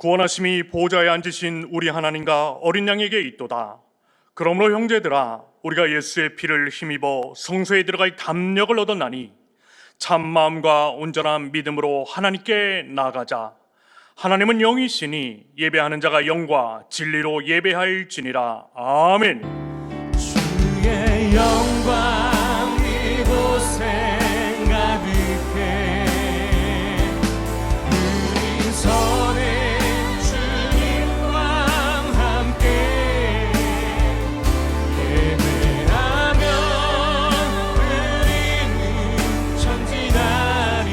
구원하심이 보좌에 앉으신 우리 하나님과 어린 양에게 있도다. 그러므로 형제들아, 우리가 예수의 피를 힘입어 성소에 들어갈 담력을 얻었나니 참 마음과 온전한 믿음으로 하나님께 나아가자. 하나님은 영이시니 예배하는 자가 영과 진리로 예배할지니라. 아멘. 주의 영광 이곳에 가득해. 우리 선에 주님과 함께 예배하며 우리는 전진하리.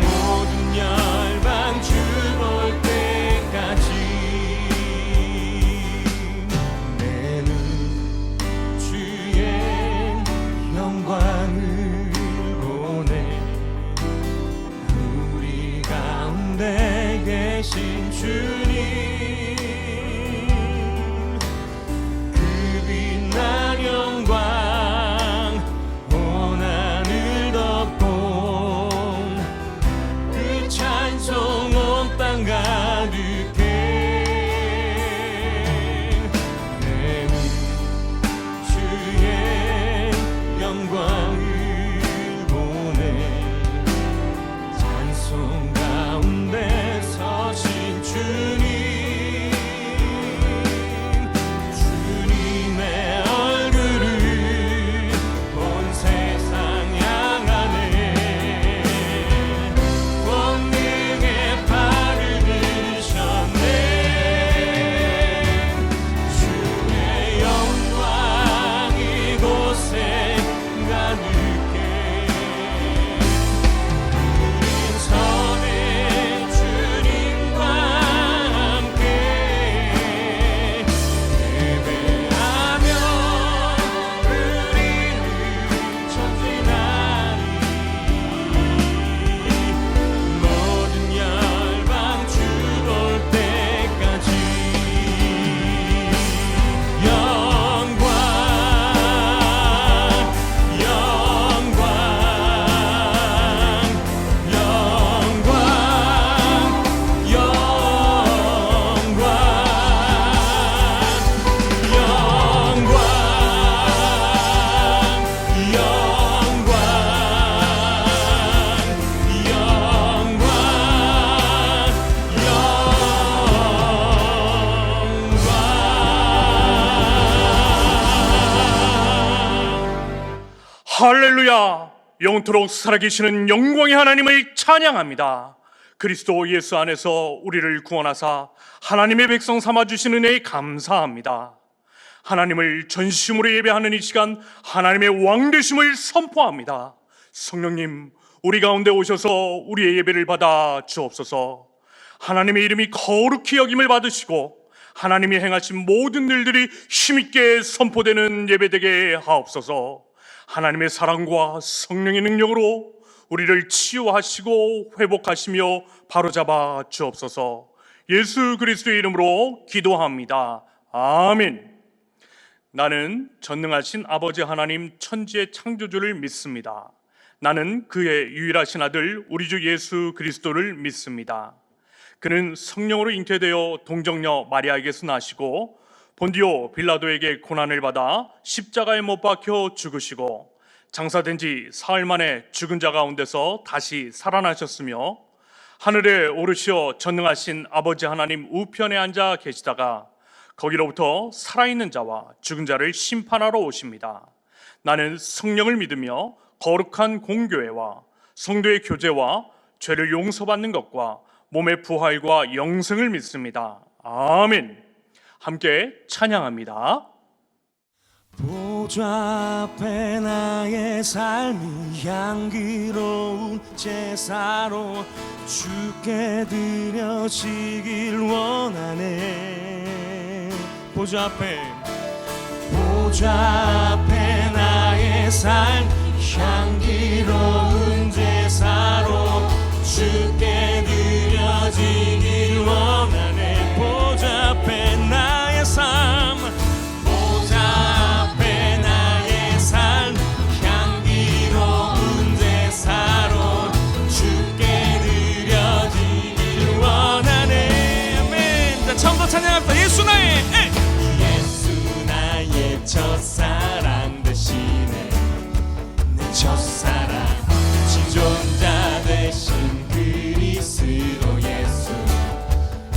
모든 열방 주 볼 때까지 계신 주님, 그 빛난 영광 온 하늘 덮고 그 찬송 온 땅 가득해. 내 주의 영광을 보내. 찬송 가운데 서신 주님, 주님의 얼굴을 온 세상 향하네. 권능의 발을 드셨네. 주의 영광 이곳에 가득해. 우린 선의 주님과 함께 예배하며 우리는 전진하리. 모든 열방 주 볼 때까지 영광 영광 할렐루야! 영원토록 살아계시는 영광의 하나님을 찬양합니다. 그리스도 예수 안에서 우리를 구원하사 하나님의 백성 삼아주신 은혜에 감사합니다. 하나님을 전심으로 예배하는 이 시간, 하나님의 왕되심을 선포합니다. 성령님, 우리 가운데 오셔서 우리의 예배를 받아 주옵소서. 하나님의 이름이 거룩히 여김을 받으시고 하나님이 행하신 모든 일들이 힘있게 선포되는 예배되게 하옵소서. 하나님의 사랑과 성령의 능력으로 우리를 치유하시고 회복하시며 바로잡아 주옵소서. 예수 그리스도의 이름으로 기도합니다. 아멘. 나는 전능하신 아버지 하나님 천지의 창조주를 믿습니다. 나는 그의 유일하신 아들 우리 주 예수 그리스도를 믿습니다. 그는 성령으로 잉태되어 동정녀 마리아에게서 나시고 본디오 빌라도에게 고난을 받아 십자가에 못 박혀 죽으시고 장사된 지 사흘 만에 죽은 자 가운데서 다시 살아나셨으며 하늘에 오르시어 전능하신 아버지 하나님 우편에 앉아 계시다가 거기로부터 살아있는 자와 죽은 자를 심판하러 오십니다. 나는 성령을 믿으며 거룩한 공교회와 성도의 교제와 죄를 용서받는 것과 몸의 부활과 영생을 믿습니다. 아멘. 함께 찬양합니다. 보좌 앞에 나의 삶이 향기로운 제사로 주께 드려지길 원하네. 보좌 앞에 나의 삶 향기로운 제사로 주께 드려지길 원하네. 보좌 앞에 나의 삶, 보좌 앞에 나의 삶 향기로운 제사로 주께 드려지길 자, 처음부터 찬양합시다. 예수 나의 첫사랑 되시네. 내 첫사랑 지존자 되신 그리스도 예수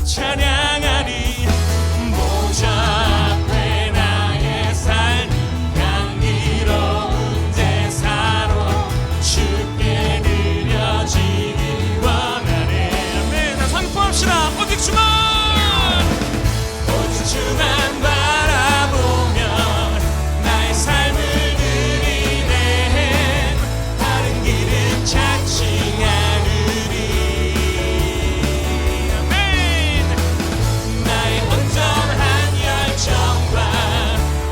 찬양하리. 보좌 앞에 나의 삶 향기로운 제사로 주께 드려지길 원하네. 아멘. 자, 선포합시다. 오직 주만 바라보며 나의 삶을 드리네. 다른 길은 찾지 않으리. 아멘. 나의 온전한 열정과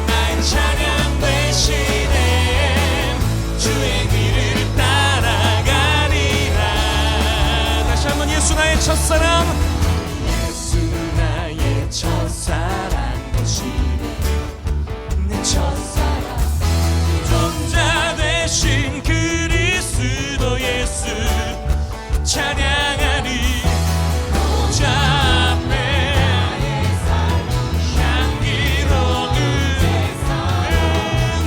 나의 찬양 되시네. 주의 길을 따라가리라. 다시 한번 예수 나의 첫사랑. 예수 나의 첫사랑 되시네. 내 첫사랑 존자 되신 그리스도 예수 찬양하리. 보좌 앞에 향기로운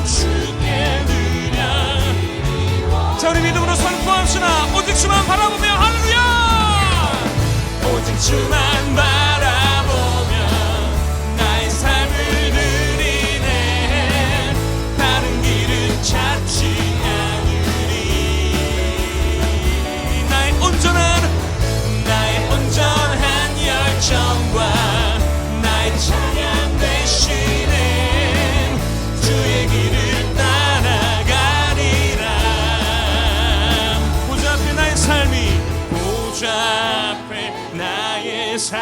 주께 드려. 자, 우리 믿음으로 선포합시다. 오직 주만 바라보며 할렐루야. 오직 주만 바라보며 나의 삶을 드리네. 다른 길은 찾지 않으리. 나의 온전한 열정과 나의 찬양 되시네. 주의 길을 따라가리라. 보좌 앞에 나의 삶이 보좌 앞에 나의 삶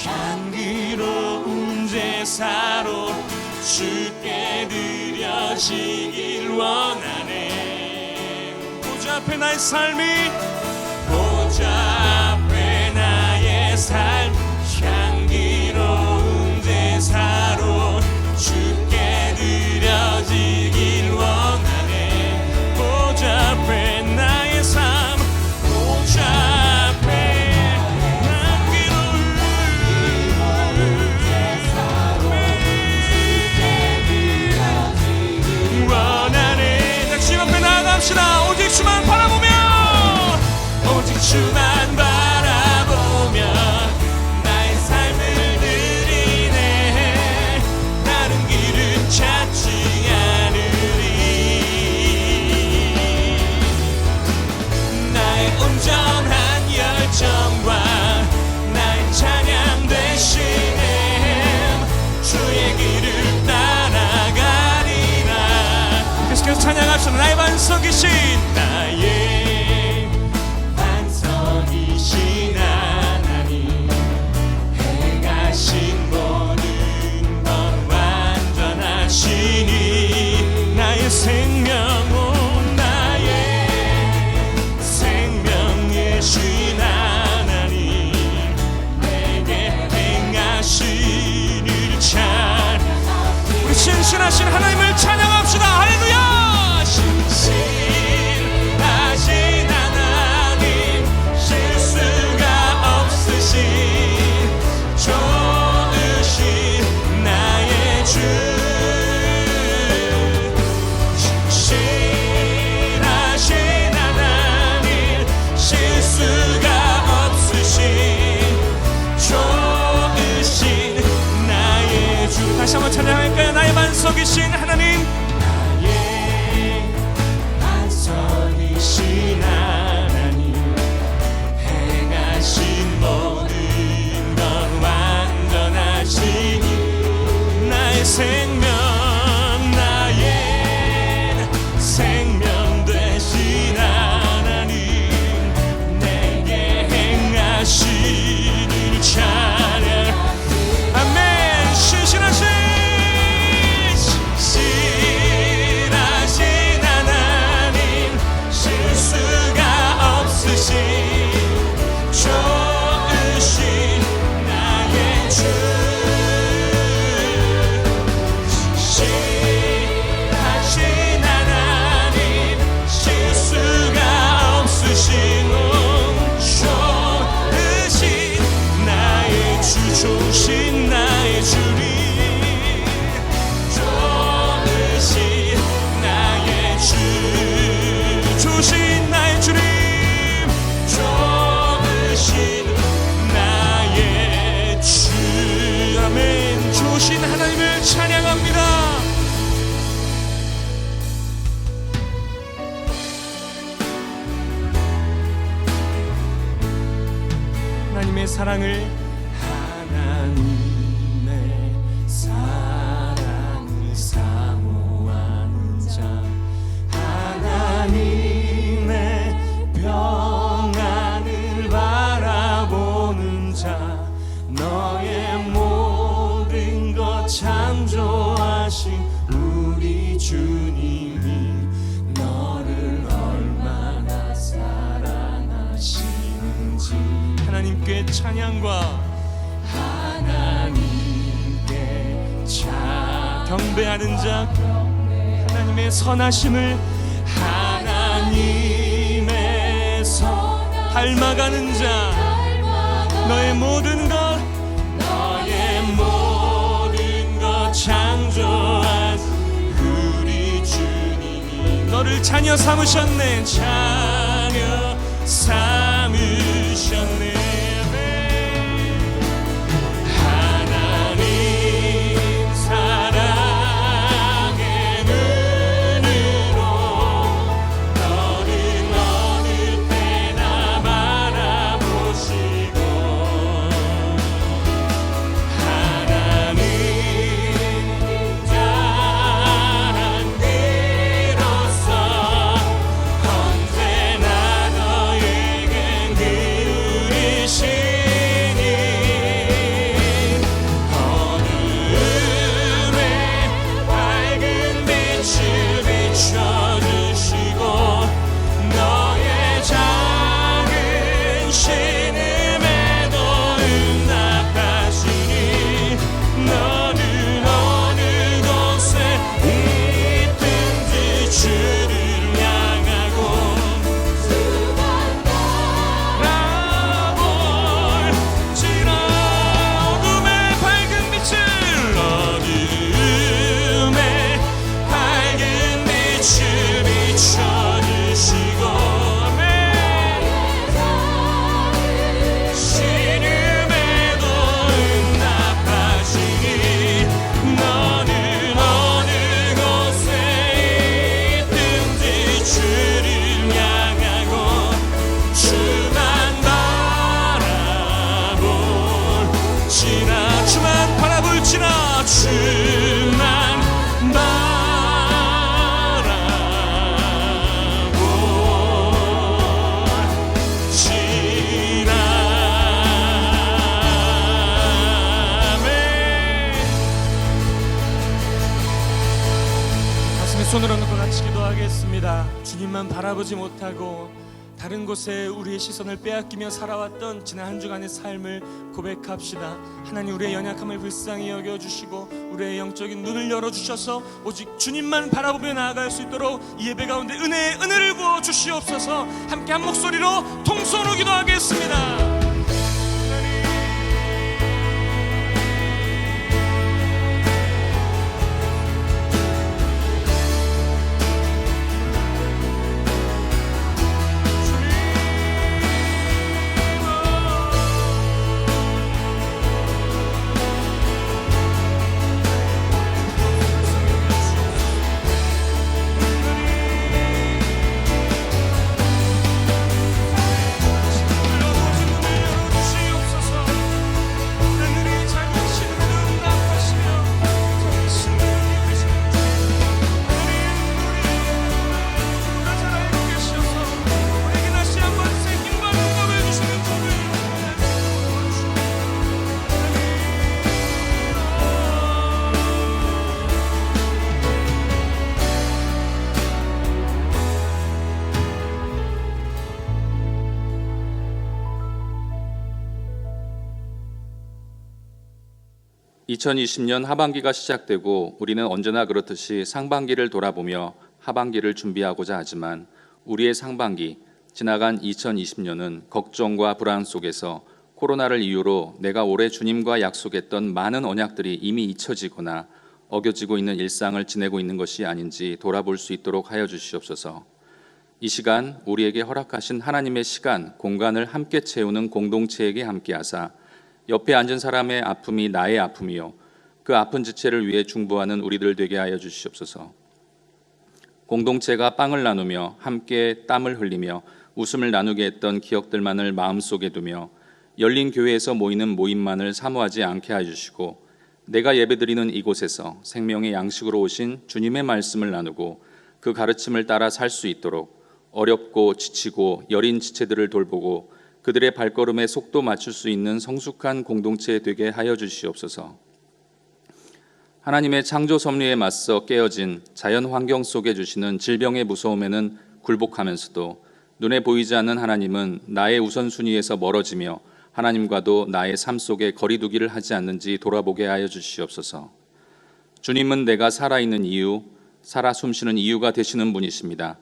향기로운 제사로 주께 드려지길 원하네. 보좌 앞에 나의 삶이 보좌 앞에 나의 삶 향기로운 제사로 주께 드려지길 원하네. 보좌 앞에 나의 삶 보좌 앞에 나갑시다. 오직 주만 바라보며 오직 주만 바라보며 나의 삶을 드리네. 다른 길은 찾지 않으리. 나의 온전한 열정과 나의 찬양 되시네. 주의 길을 따라가리라. 계속해서 찬양합시다. 나의 반석이신 나의 반석이신 하나님 행하신 모든 것 완전하시니 나의 생명은 나의 생명이신 하나님 내게 행하신 일 찬. 우리 신실하신 하나님을 찬양합시다. 할렐루야. 신실하신 하나님 실수가 없으신 좋으신 나의 주. 신실하신 하나님 실수가 없으신 좋으신 나의 주. 다시 한번 찬양할까요? 나의 반석이신 하나님 신 하나님 행하신 모든 것 완전하시니 나의 생명 되신 하나님 내게 행하신 일 찬양. 아멘. 신실하신 하나님 실수가 없으신 좋으신 나의 주. 신실하신 하나님 실수가 없으신 좋으신 나의 주. 좋으신 나의 주님, 좋으신 나의 주, 좋으신 나의 주님, 좋으신 나의 주. 아멘. 좋으신 하나님을 찬양합니다. 하나님의 사랑을, 하나님의 사랑을 사모하는 자, 하나님의 평안을 바라보는 자, 너의 모든 것 창조하신 우리 주님이 너를 얼마나 사랑하시는지 하나님께 찬양과 하나님께 경배하는 자, 하나님의 선하심을, 하나님의 닮아가는 자, 너의 모든 것, 너의 모든 것 창조한 우리 주님이 너를 자녀 삼으셨네. 자녀 삼으셨네. 하나님 사랑의 눈으로 너를 어느 때나 바라보시고, 하나님 자랑으로서 언제나 너에게 그리시니, 어두움에 밝은 빛을 비춰주시고, 너의 작은 신음에도 응답하시니, 너는 어느 곳에 있든지 주를 향하고 바라볼지라. 어둠의 밝은 빛을, 어둠의 밝은 빛을 비춰주시고, 아멘. 신음에도 응답하시니, 너는 어느 곳에 있든지 주를 향하고 주만 바라볼지라. 주만 바라볼지라. 주만 바라볼지라. 아멘. 가슴에 손을 얹고 같이 기도하겠습니다. 주님만 바라보지 못하고 다른 곳에 우리의 시선을 빼앗기며 살아왔던 지난 한 주간의 삶을 고백합시다. 하나님, 우리의 연약함을 불쌍히 여겨주시고 우리의 영적인 눈을 열어주셔서 오직 주님만 바라보며 나아갈 수 있도록 이 예배 가운데 은혜를 부어 주시옵소서. 함께 한 목소리로 통성으로 기도하겠습니다. (2020년) 하반기가 시작되고 우리는 언제나 그렇듯이 상반기를 돌아보며 하반기를 준비하고자 하지만 우리의 상반기, 지나간 2020년은 걱정과 불안 속에서 코로나를 이유로 내가 올해 주님과 약속했던 많은 언약들이 이미 잊혀지거나 어겨지고 있는 일상을 지내고 있는 것이 아닌지 돌아볼 수 있도록 하여 주시옵소서. 이 시간 우리에게 허락하신 하나님의 시간, 공간을 함께 채우는 공동체에게 함께하사 옆에 앉은 사람의 아픔이 나의 아픔이요 그 아픈 지체를 위해 중보하는 우리들 되게 하여 주시옵소서. 공동체가 빵을 나누며 함께 땀을 흘리며 웃음을 나누게 했던 기억들만을 마음속에 두며 열린 교회에서 모이는 모임만을 사모하지 않게 해주시고 내가 예배드리는 이곳에서 생명의 양식으로 오신 주님의 말씀을 나누고 그 가르침을 따라 살 수 있도록 어렵고 지치고 여린 지체들을 돌보고 그들의 발걸음에 속도 맞출 수 있는 성숙한 공동체 되게 하여 주시옵소서. 하나님의 창조 섭리에 맞서 깨어진 자연 환경 속에 주시는 질병의 무서움에는 굴복하면서도 눈에 보이지 않는 하나님은 나의 우선순위에서 멀어지며 하나님과도 나의 삶 속에 거리두기를 하지 않는지 돌아보게 하여 주시옵소서. 주님은 내가 살아있는 이유, 살아 숨쉬는 이유가 되시는 분이십니다.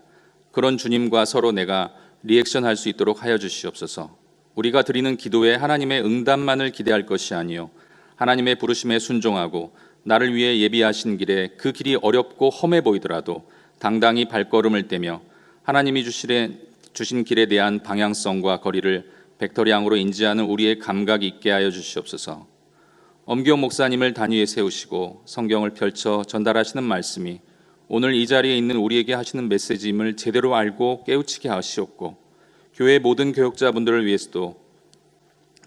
그런 주님과 서로 내가 리액션할 수 있도록 하여 주시옵소서. 우리가 드리는 기도에 하나님의 응답만을 기대할 것이 아니요 하나님의 부르심에 순종하고 나를 위해 예비하신 길에 그 길이 어렵고 험해 보이더라도 당당히 발걸음을 떼며 하나님이 주신 길에 대한 방향성과 거리를 벡터리앙으로 인지하는 우리의 감각이 있게 하여 주시옵소서. 엄기용 목사님을 단위에 세우시고 성경을 펼쳐 전달하시는 말씀이 오늘 이 자리에 있는 우리에게 하시는 메시지임을 제대로 알고 깨우치게 하시옵고 교회 모든 교역자분들을 위해서도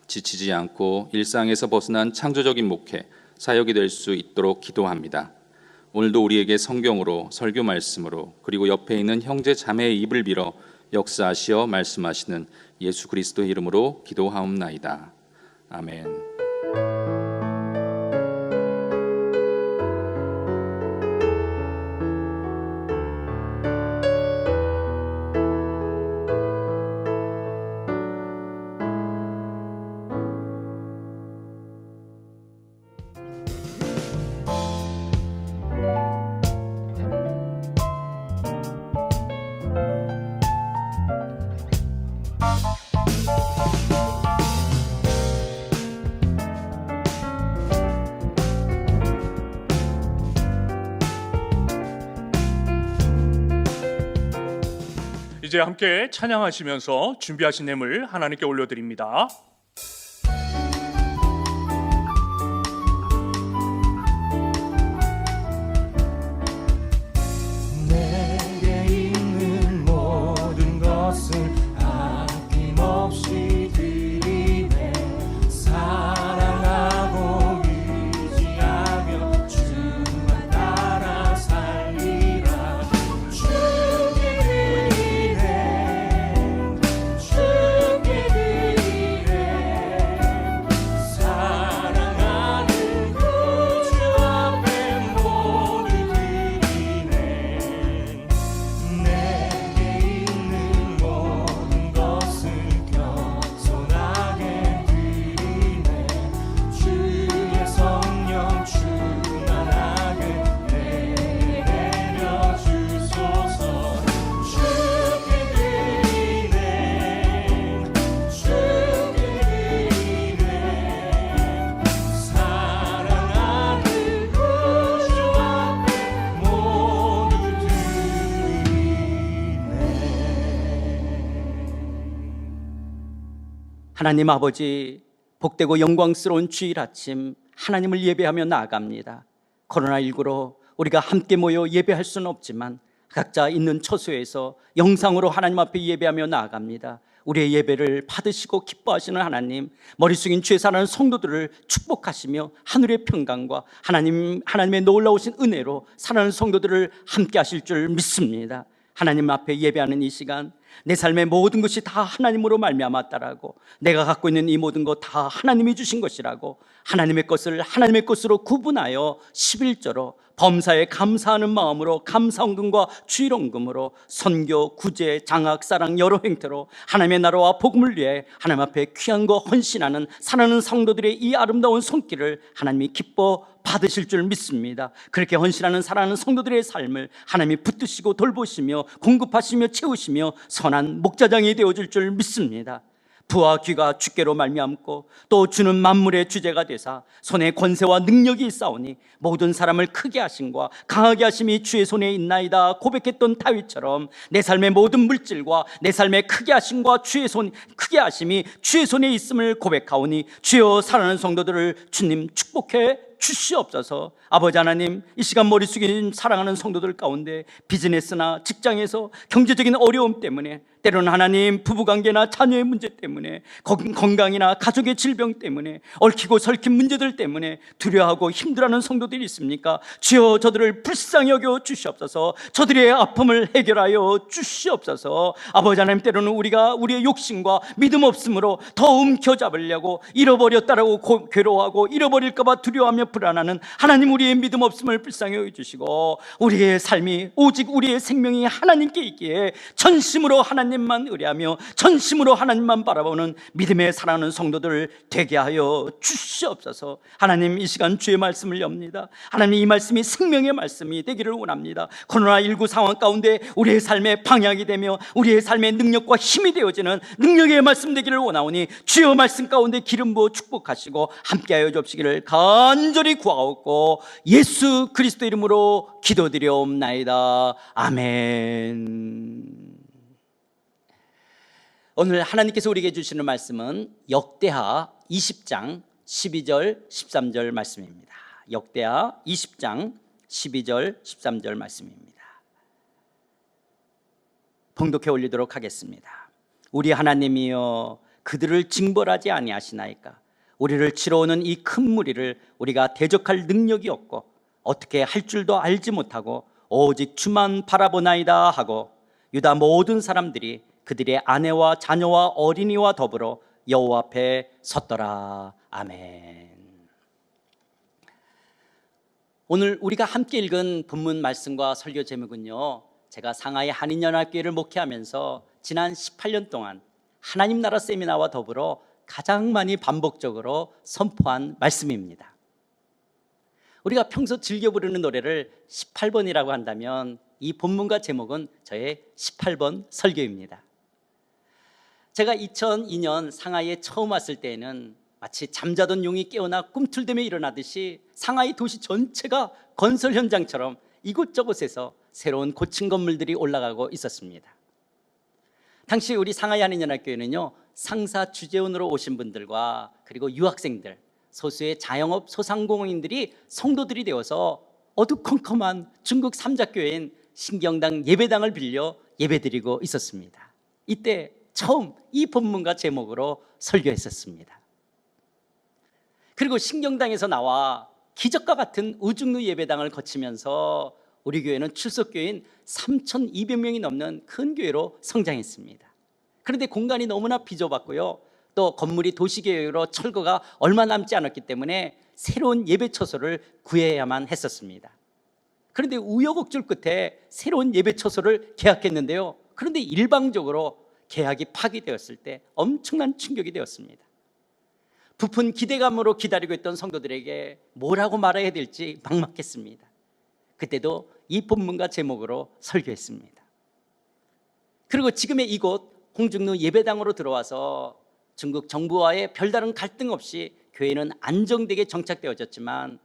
지치지 않고 일상에서 벗어난 창조적인 목회, 사역이 될 수 있도록 기도합니다. 오늘도 우리에게 성경으로 설교 말씀으로 그리고 옆에 있는 형제 자매의 입을 빌어 역사하시어 말씀하시는 예수 그리스도의 이름으로 기도하옵나이다. 아멘. 이제 함께 찬양하시면서 준비하신 예물 하나님께 올려드립니다. 내게 있는 모든 것을 아낌없이 드리네. 사랑하고 의지하며 주만 따라 살리라. 주께 드리네. 주께 드리네. 사랑하는 구주 앞에 모두 드리네. 내게 있는 모든 것을 겸손하게 드리네. 주의 성령 충만하게 내려 주소서. 주께 드리네. 주께 드리네. 사랑하는 구주 앞에 모두 하나님 아버지, 복되고 영광스러운 주일 아침 하나님을 예배하며 나아갑니다. 코로나19로 우리가 함께 모여 예배할 수는 없지만 각자 있는 처소에서 영상으로 하나님 앞에 예배하며 나아갑니다. 우리의 예배를 받으시고 기뻐하시는 하나님, 머리 숙인 주에 사는 성도들을 축복하시며 하늘의 평강과 하나님의 놀라우신 은혜로 살아가는 성도들을 함께 하실 줄 믿습니다. 하나님 앞에 예배하는 이 시간, 내 삶의 모든 것이 다 하나님으로 말미암았다라고, 내가 갖고 있는 이 모든 것 다 하나님이 주신 것이라고 하나님의 것을 하나님의 것으로 구분하여 11조로 범사에 감사하는 마음으로 감사헌금과 주일헌금으로 선교, 구제, 장학, 사랑 여러 행태로 하나님의 나라와 복음을 위해 하나님 앞에 귀한 거 헌신하는 사랑하는 성도들의 이 아름다운 손길을 하나님이 기뻐 받으실 줄 믿습니다. 그렇게 헌신하는 사랑하는 성도들의 삶을 하나님이 붙드시고 돌보시며 공급하시며 채우시며 선한 목자장이 되어줄 줄 믿습니다. 부와 귀가 주께로 말미암고 또 주는 만물의 주제가 되사 손에 권세와 능력이 있사오니 모든 사람을 크게 하심과 강하게 하심이 주의 손에 있나이다 고백했던 다윗처럼 내 삶의 모든 물질과 내 삶의 크게 하심과 크게 하심이 주의 손에 있음을 고백하오니 주여 사랑하는 성도들을 주님 축복해 주시옵소서. 아버지 하나님, 이 시간 머리 숙인 사랑하는 성도들 가운데 비즈니스나 직장에서 경제적인 어려움 때문에, 때로는 하나님 부부관계나 자녀의 문제 때문에, 건강이나 가족의 질병 때문에, 얽히고 설킨 문제들 때문에 두려워하고 힘들어하는 성도들이 있습니까? 주여 저들을 불쌍히 여겨 주시옵소서. 저들의 아픔을 해결하여 주시옵소서. 아버지 하나님, 때로는 우리가 우리의 욕심과 믿음 없음으로 더 움켜잡으려고 잃어버렸다라고 괴로워하고 잃어버릴까 봐 두려워하며 불안하는 하나님, 우리의 믿음 없음을 불쌍히 여겨주시고 우리의 삶이 오직 우리의 생명이 하나님께 있기에 전심으로 하나님만 의뢰하며 전심으로 하나님만 바라보는 믿음의 사랑하는 성도들 되게 하여 주시옵소서. 하나님, 이 시간 주의 말씀을 엽니다. 하나님, 이 말씀이 생명의 말씀이 되기를 원합니다. 코로나19 상황 가운데 우리의 삶의 방향이 되며 우리의 삶의 능력과 힘이 되어지는 능력의 말씀 되기를 원하오니 주의 말씀 가운데 기름 부어 축복하시고 함께하여 주시기를 간절히 구하옵고 예수 그리스도 이름으로 기도드려옵나이다. 아멘. 오늘 하나님께서 우리에게 주시는 말씀은 역대하 20장 12절 13절 말씀입니다. 역대하 20장 12절 13절 말씀입니다. 봉독해 올리도록 하겠습니다. 우리 하나님이여, 그들을 징벌하지 아니하시나이까? 우리를 치러오는 이 큰 무리를 우리가 대적할 능력이 없고 어떻게 할 줄도 알지 못하고 오직 주만 바라보나이다 하고 유다 모든 사람들이 그들의 아내와 자녀와 어린이와 더불어 여호와 앞에 섰더라. 아멘. 오늘 우리가 함께 읽은 본문 말씀과 설교 제목은요, 제가 상하이 한인연합교회를 목회하면서 지난 18년 동안 하나님 나라 세미나와 더불어 가장 많이 반복적으로 선포한 말씀입니다. 우리가 평소 즐겨 부르는 노래를 18번이라고 한다면 이 본문과 제목은 저의 18번 설교입니다. 제가 2002년 상하이에 처음 왔을 때에는 마치 잠자던 용이 깨어나 꿈틀대며 일어나듯이 상하이 도시 전체가 건설 현장처럼 이곳저곳에서 새로운 고층 건물들이 올라가고 있었습니다. 당시 우리 상하이 한인연합교회는요, 상사 주재원으로 오신 분들과 그리고 유학생들, 소수의 자영업 소상공인들이 성도들이 되어서 어두컴컴한 중국 삼자교회인 신경당 예배당을 빌려 예배드리고 있었습니다. 이때 처음 이 본문과 제목으로 설교했었습니다. 그리고 신경당에서 나와 기적과 같은 우중루 예배당을 거치면서 우리 교회는 출석교인 3,200명이 넘는 큰 교회로 성장했습니다. 그런데 공간이 너무나 비좁았고요, 또 건물이 도시계획으로 철거가 얼마 남지 않았기 때문에 새로운 예배처소를 구해야만 했었습니다. 그런데 우여곡절 끝에 새로운 예배처소를 계약했는데요, 그런데 일방적으로 계약이 파기되었을 때 엄청난 충격이 되었습니다. 부푼 기대감으로 기다리고 있던 성도들에게 뭐라고 말해야 될지 막막했습니다. 그때도 이 본문과 제목으로 설교했습니다. 그리고 지금의 이곳 홍중루 예배당으로 들어와서 중국 정부와의 별다른 갈등 없이 교회는 안정되게 정착되어졌지만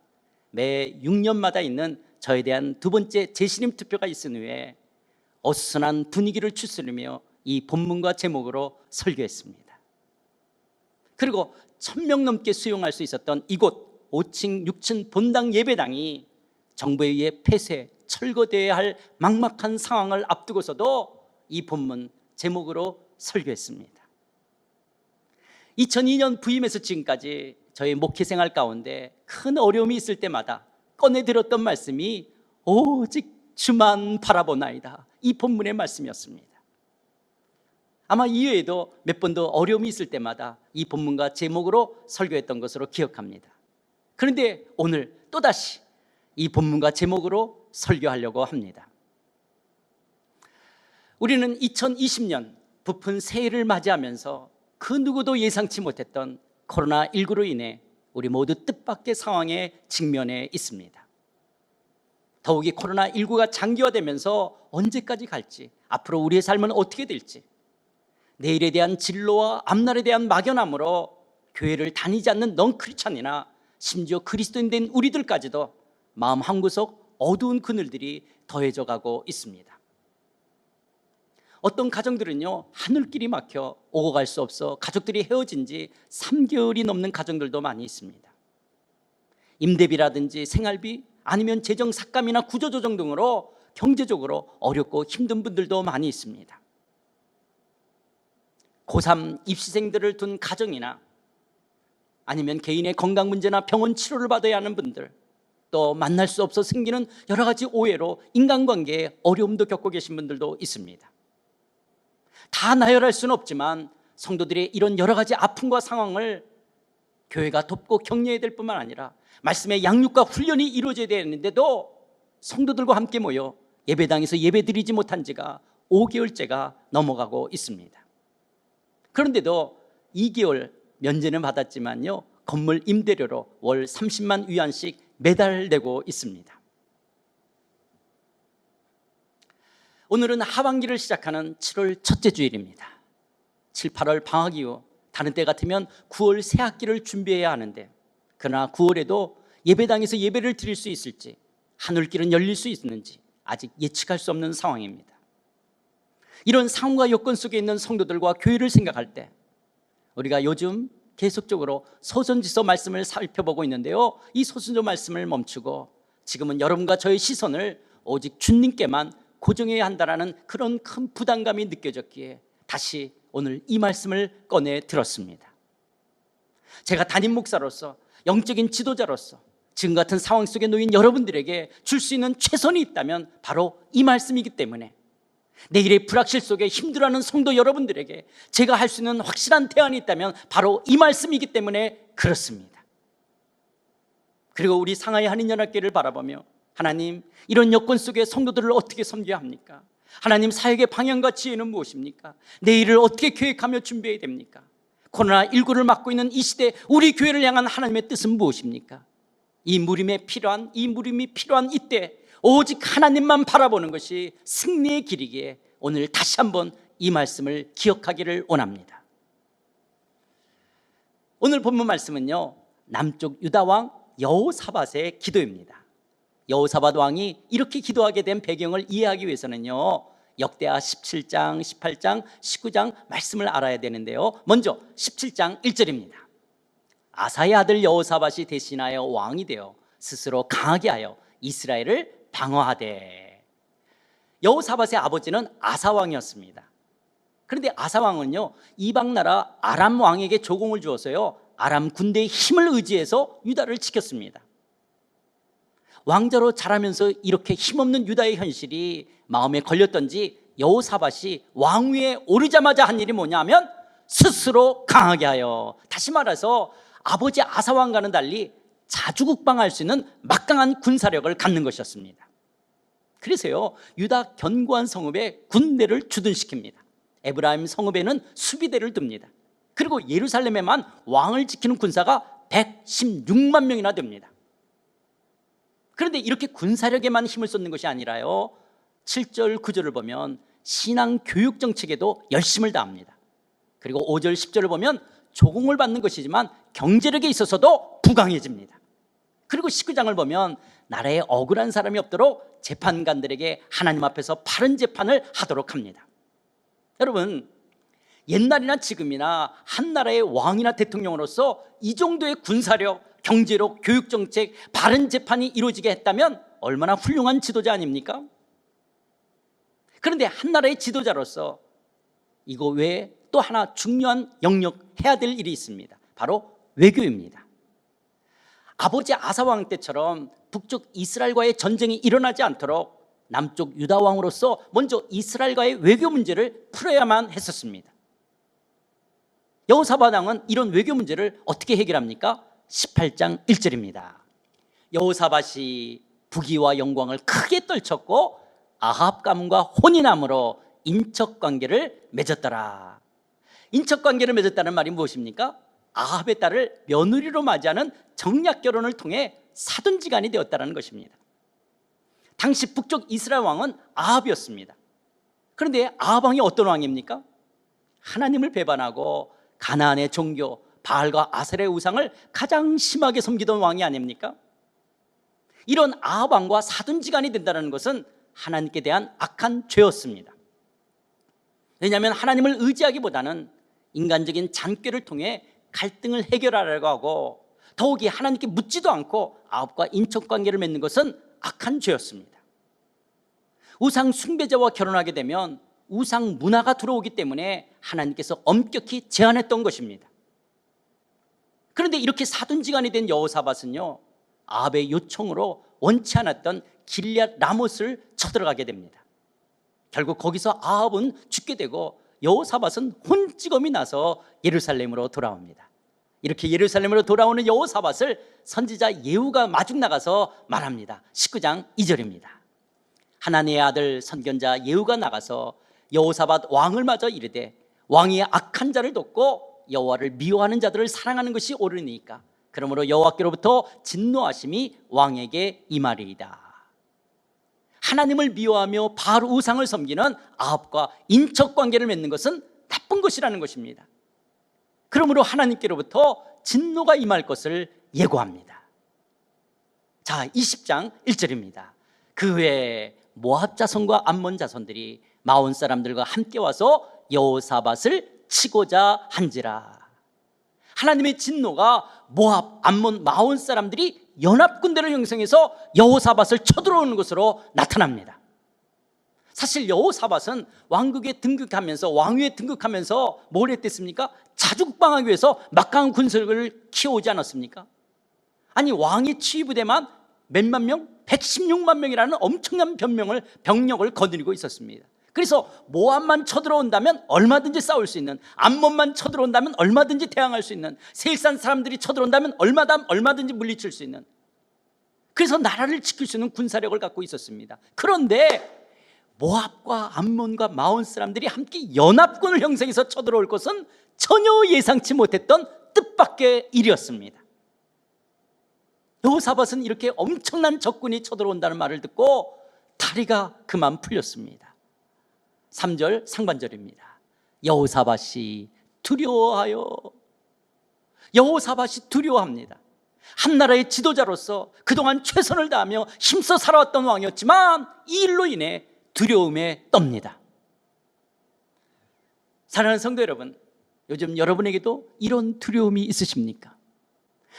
매 6년마다 있는 저에 대한 두 번째 재신임 투표가 있은 후에 어수선한 분위기를 추스르며 이 본문과 제목으로 설교했습니다. 그리고 1,000명 넘게 수용할 수 있었던 이곳 5층 6층 본당 예배당이 정부에 의해 폐쇄 철거되어야 할 막막한 상황을 앞두고서도 이 본문 제목으로 설교했습니다. 2002년 부임해서 지금까지 저의 목회 생활 가운데 큰 어려움이 있을 때마다 꺼내들었던 말씀이 오직 주만 바라보나이다, 이 본문의 말씀이었습니다. 아마 이외에도 몇 번도 어려움이 있을 때마다 이 본문과 제목으로 설교했던 것으로 기억합니다. 그런데 오늘 또다시 이 본문과 제목으로 설교하려고 합니다. 우리는 2020년 부푼 새해를 맞이하면서 그 누구도 예상치 못했던 코로나19로 인해 우리 모두 뜻밖의 상황에 직면해 있습니다. 더욱이 코로나19가 장기화되면서 언제까지 갈지, 앞으로 우리의 삶은 어떻게 될지, 내일에 대한 진로와 앞날에 대한 막연함으로 교회를 다니지 않는 넌 크리스찬이나 심지어 그리스도인 된 우리들까지도 마음 한구석 어두운 그늘들이 더해져 가고 있습니다. 어떤 가정들은요, 하늘길이 막혀 오고 갈 수 없어 가족들이 헤어진 지 3개월이 넘는 가정들도 많이 있습니다. 임대비라든지 생활비 아니면 재정 삭감이나 구조조정 등으로 경제적으로 어렵고 힘든 분들도 많이 있습니다. 고3 입시생들을 둔 가정이나 아니면 개인의 건강 문제나 병원 치료를 받아야 하는 분들, 또 만날 수 없어 생기는 여러 가지 오해로 인간관계에 어려움도 겪고 계신 분들도 있습니다. 다 나열할 수는 없지만 성도들의 이런 여러 가지 아픔과 상황을 교회가 돕고 격려해야 될 뿐만 아니라 말씀의 양육과 훈련이 이루어져야 되는데도 성도들과 함께 모여 예배당에서 예배드리지 못한 지가 5개월째가 넘어가고 있습니다. 그런데도 2개월 면제는 받았지만요, 건물 임대료로 월 30만 위안씩 매달 내고 있습니다. 오늘은 하반기를 시작하는 7월 첫째 주일입니다. 7, 8월 방학 이후 다른 때 같으면 9월 새 학기를 준비해야 하는데, 그러나 9월에도 예배당에서 예배를 드릴 수 있을지, 하늘길은 열릴 수 있는지 아직 예측할 수 없는 상황입니다. 이런 상황과 여건 속에 있는 성도들과 교회를 생각할 때 우리가 요즘 계속적으로 소선지서 말씀을 살펴보고 있는데요, 이 소선지서 말씀을 멈추고 지금은 여러분과 저의 시선을 오직 주님께만 고정해야 한다는 그런 큰 부담감이 느껴졌기에 다시 오늘 이 말씀을 꺼내 들었습니다. 제가 담임 목사로서, 영적인 지도자로서 지금 같은 상황 속에 놓인 여러분들에게 줄 수 있는 최선이 있다면 바로 이 말씀이기 때문에, 내일의 불확실 속에 힘들어하는 성도 여러분들에게 제가 할 수 있는 확실한 대안이 있다면 바로 이 말씀이기 때문에 그렇습니다. 그리고 우리 상하이 한인연합교회를 바라보며, 하나님, 이런 여건 속에 성도들을 어떻게 섬겨야 합니까? 하나님, 사역의 방향과 지혜는 무엇입니까? 내일을 어떻게 계획하며 준비해야 됩니까? 코로나19를 맞고 있는 이 시대 우리 교회를 향한 하나님의 뜻은 무엇입니까? 이 물림이 필요한 이때 오직 하나님만 바라보는 것이 승리의 길이기에 오늘 다시 한번 이 말씀을 기억하기를 원합니다. 오늘 본문 말씀은요, 남쪽 유다왕 여호사밧의 기도입니다. 여호사밧 왕이 이렇게 기도하게 된 배경을 이해하기 위해서는요, 역대하 17장, 18장, 19장 말씀을 알아야 되는데요, 먼저 17장 1절입니다. 아사의 아들 여호사밧이 대신하여 왕이 되어 스스로 강하게 하여 이스라엘을 방어하되. 여호사밧의 아버지는 아사왕이었습니다. 그런데 아사왕은요, 이방 나라 아람 왕에게 조공을 주어서요, 아람 군대의 힘을 의지해서 유다를 지켰습니다. 왕자로 자라면서 이렇게 힘없는 유다의 현실이 마음에 걸렸던지 여호사밧이 왕위에 오르자마자 한 일이 뭐냐면 스스로 강하게 하여, 다시 말해서 아버지 아사왕과는 달리 자주국방할 수 있는 막강한 군사력을 갖는 것이었습니다. 그래서요, 유다 견고한 성읍에 군대를 주둔시킵니다. 에브라임 성읍에는 수비대를 둡니다. 그리고 예루살렘에만 왕을 지키는 군사가 116만 명이나 됩니다. 그런데 이렇게 군사력에만 힘을 쏟는 것이 아니라요, 7절 9절을 보면 신앙 교육 정책에도 열심을 다합니다. 그리고 5절 10절을 보면 조공을 받는 것이지만 경제력에 있어서도 부강해집니다. 그리고 19장을 보면 나라에 억울한 사람이 없도록 재판관들에게 하나님 앞에서 바른 재판을 하도록 합니다. 여러분, 옛날이나 지금이나 한 나라의 왕이나 대통령으로서 이 정도의 군사력, 경제력, 교육정책, 바른 재판이 이루어지게 했다면 얼마나 훌륭한 지도자 아닙니까? 그런데 한 나라의 지도자로서 이거 외에 또 하나 중요한 영역 해야 될 일이 있습니다. 바로 외교입니다. 아버지 아사왕 때처럼 북쪽 이스라엘과의 전쟁이 일어나지 않도록 남쪽 유다 왕으로서 먼저 이스라엘과의 외교 문제를 풀어야만 했었습니다. 여호사밧 왕은 이런 외교 문제를 어떻게 해결합니까? 18장 1절입니다. 여호사밧이 부귀와 영광을 크게 떨쳤고 아합 가문과 혼인함으로 인척관계를 맺었더라. 인척관계를 맺었다는 말이 무엇입니까? 아합의 딸을 며느리로 맞이하는 정략결혼을 통해 사돈지간이 되었다는 것입니다. 당시 북쪽 이스라엘 왕은 아합이었습니다. 그런데 아합 왕이 어떤 왕입니까? 하나님을 배반하고 가나안의 종교 바알과 아셀의 우상을 가장 심하게 섬기던 왕이 아닙니까? 이런 아합 왕과 사돈지간이 된다는 것은 하나님께 대한 악한 죄였습니다. 왜냐하면 하나님을 의지하기보다는 인간적인 잔꾀를 통해 갈등을 해결하려고 하고 더욱이 하나님께 묻지도 않고 아합과 인척관계를 맺는 것은 악한 죄였습니다. 우상 숭배자와 결혼하게 되면 우상 문화가 들어오기 때문에 하나님께서 엄격히 제한했던 것입니다. 그런데 이렇게 사돈지간이 된 여호사밧은요, 아합의 요청으로 원치 않았던 길앗 라못을 쳐들어가게 됩니다. 결국 거기서 아합은 죽게 되고 여호사밧은 혼찌검이 나서 예루살렘으로 돌아옵니다. 이렇게 예루살렘으로 돌아오는 여호사밧을 선지자 예후가 마중 나가서 말합니다. 19장 2절입니다. 하나님의 아들 선견자 예후가 나가서 여호사밧 왕을 맞아 이르되 왕이 악한 자를 돕고 여호와를 미워하는 자들을 사랑하는 것이 옳으니까 그러므로 여호와께로부터 진노하심이 왕에게 임하리이다. 하나님을 미워하며 바알 우상을 섬기는 아합과 인척관계를 맺는 것은 나쁜 것이라는 것입니다. 그러므로 하나님께로부터 진노가 임할 것을 예고합니다. 자, 20장 1절입니다. 그 후에 모압 자손과 암몬 자손들이 마온 사람들과 함께 와서 여호사밧을 치고자 한지라. 하나님의 진노가 모압, 암몬, 마온 사람들이 연합군대를 형성해서 여호사밧을 쳐들어오는 것으로 나타납니다. 사실 여호사밧은 왕국에 등극하면서 왕위에 등극하면서 뭘 했댔습니까? 자죽방하기 위해서 막강한 군사력을 키워오지 않았습니까? 아니, 왕의 치위부대만 몇만 명? 116만 명이라는 엄청난 병력을 거느리고 있었습니다. 그래서 모압만 쳐들어온다면 얼마든지 싸울 수 있는, 암몬만 쳐들어온다면 얼마든지 대항할 수 있는, 세일산 사람들이 쳐들어온다면 얼마든지 물리칠 수 있는, 그래서 나라를 지킬 수 있는 군사력을 갖고 있었습니다. 그런데 모압과 암몬과 마온 사람들이 함께 연합군을 형성해서 쳐들어올 것은 전혀 예상치 못했던 뜻밖의 일이었습니다. 여호사밧은 이렇게 엄청난 적군이 쳐들어온다는 말을 듣고 다리가 그만 풀렸습니다. 3절 상반절입니다. 여호사밧이 두려워하여. 여호사밧이 두려워합니다. 한 나라의 지도자로서 그동안 최선을 다하며 힘써 살아왔던 왕이었지만 이 일로 인해 두려움에 떱니다. 사랑하는 성도 여러분, 요즘 여러분에게도 이런 두려움이 있으십니까?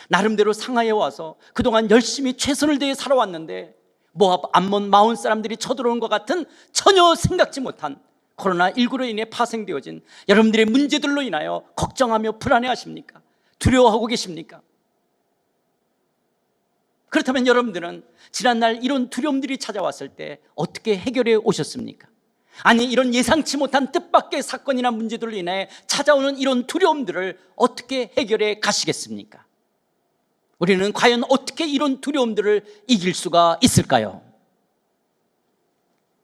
나름대로 상하에 와서 그동안 열심히 최선을 다해 살아왔는데 모압, 암몬, 마온 사람들이 쳐들어오는 것 같은 전혀 생각지 못한 코로나19로 인해 파생되어진 여러분들의 문제들로 인하여 걱정하며 불안해하십니까? 두려워하고 계십니까? 그렇다면 여러분들은 지난날 이런 두려움들이 찾아왔을 때 어떻게 해결해 오셨습니까? 아니, 이런 예상치 못한 뜻밖의 사건이나 문제들로 인해 찾아오는 이런 두려움들을 어떻게 해결해 가시겠습니까? 우리는 과연 어떻게 이런 두려움들을 이길 수가 있을까요?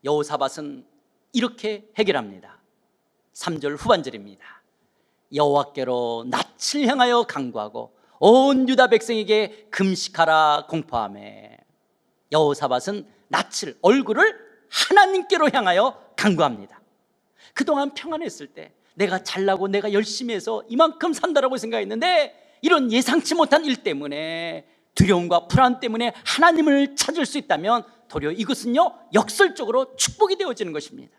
여호사밧은 이렇게 해결합니다. 3절 후반절입니다. 여호와께로 낯을 향하여 간구하고 온 유다 백성에게 금식하라 공포하매. 여호사밧은 낯을, 얼굴을 하나님께로 향하여 간구합니다. 그동안 평안했을 때 내가 잘나고 내가 열심히 해서 이만큼 산다라고 생각했는데 이런 예상치 못한 일 때문에, 두려움과 불안 때문에 하나님을 찾을 수 있다면 도리어 이것은요, 역설적으로 축복이 되어지는 것입니다.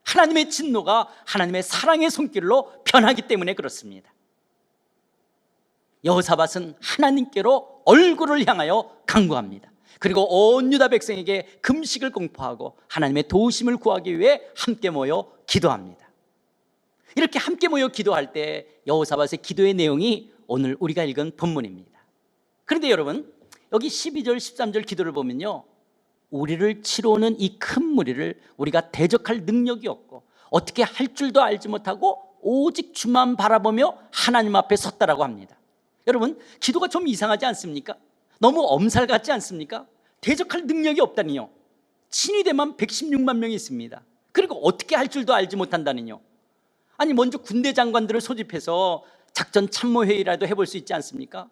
하나님의 진노가 하나님의 사랑의 손길로 변하기 때문에 그렇습니다. 여호사밧은 하나님께로 얼굴을 향하여 간구합니다. 그리고 온 유다 백성에게 금식을 공포하고 하나님의 도우심을 구하기 위해 함께 모여 기도합니다. 이렇게 함께 모여 기도할 때 여호사밧의 기도의 내용이 오늘 우리가 읽은 본문입니다. 그런데 여러분, 여기 12절 13절 기도를 보면요, 우리를 치러 오는 이 큰 무리를 우리가 대적할 능력이 없고 어떻게 할 줄도 알지 못하고 오직 주만 바라보며 하나님 앞에 섰다라고 합니다. 여러분, 기도가 좀 이상하지 않습니까? 너무 엄살 같지 않습니까? 대적할 능력이 없다니요. 친위대만 116만 명이 있습니다. 그리고 어떻게 할 줄도 알지 못한다니요. 아니, 먼저 군대 장관들을 소집해서 작전 참모회의라도 해볼 수 있지 않습니까?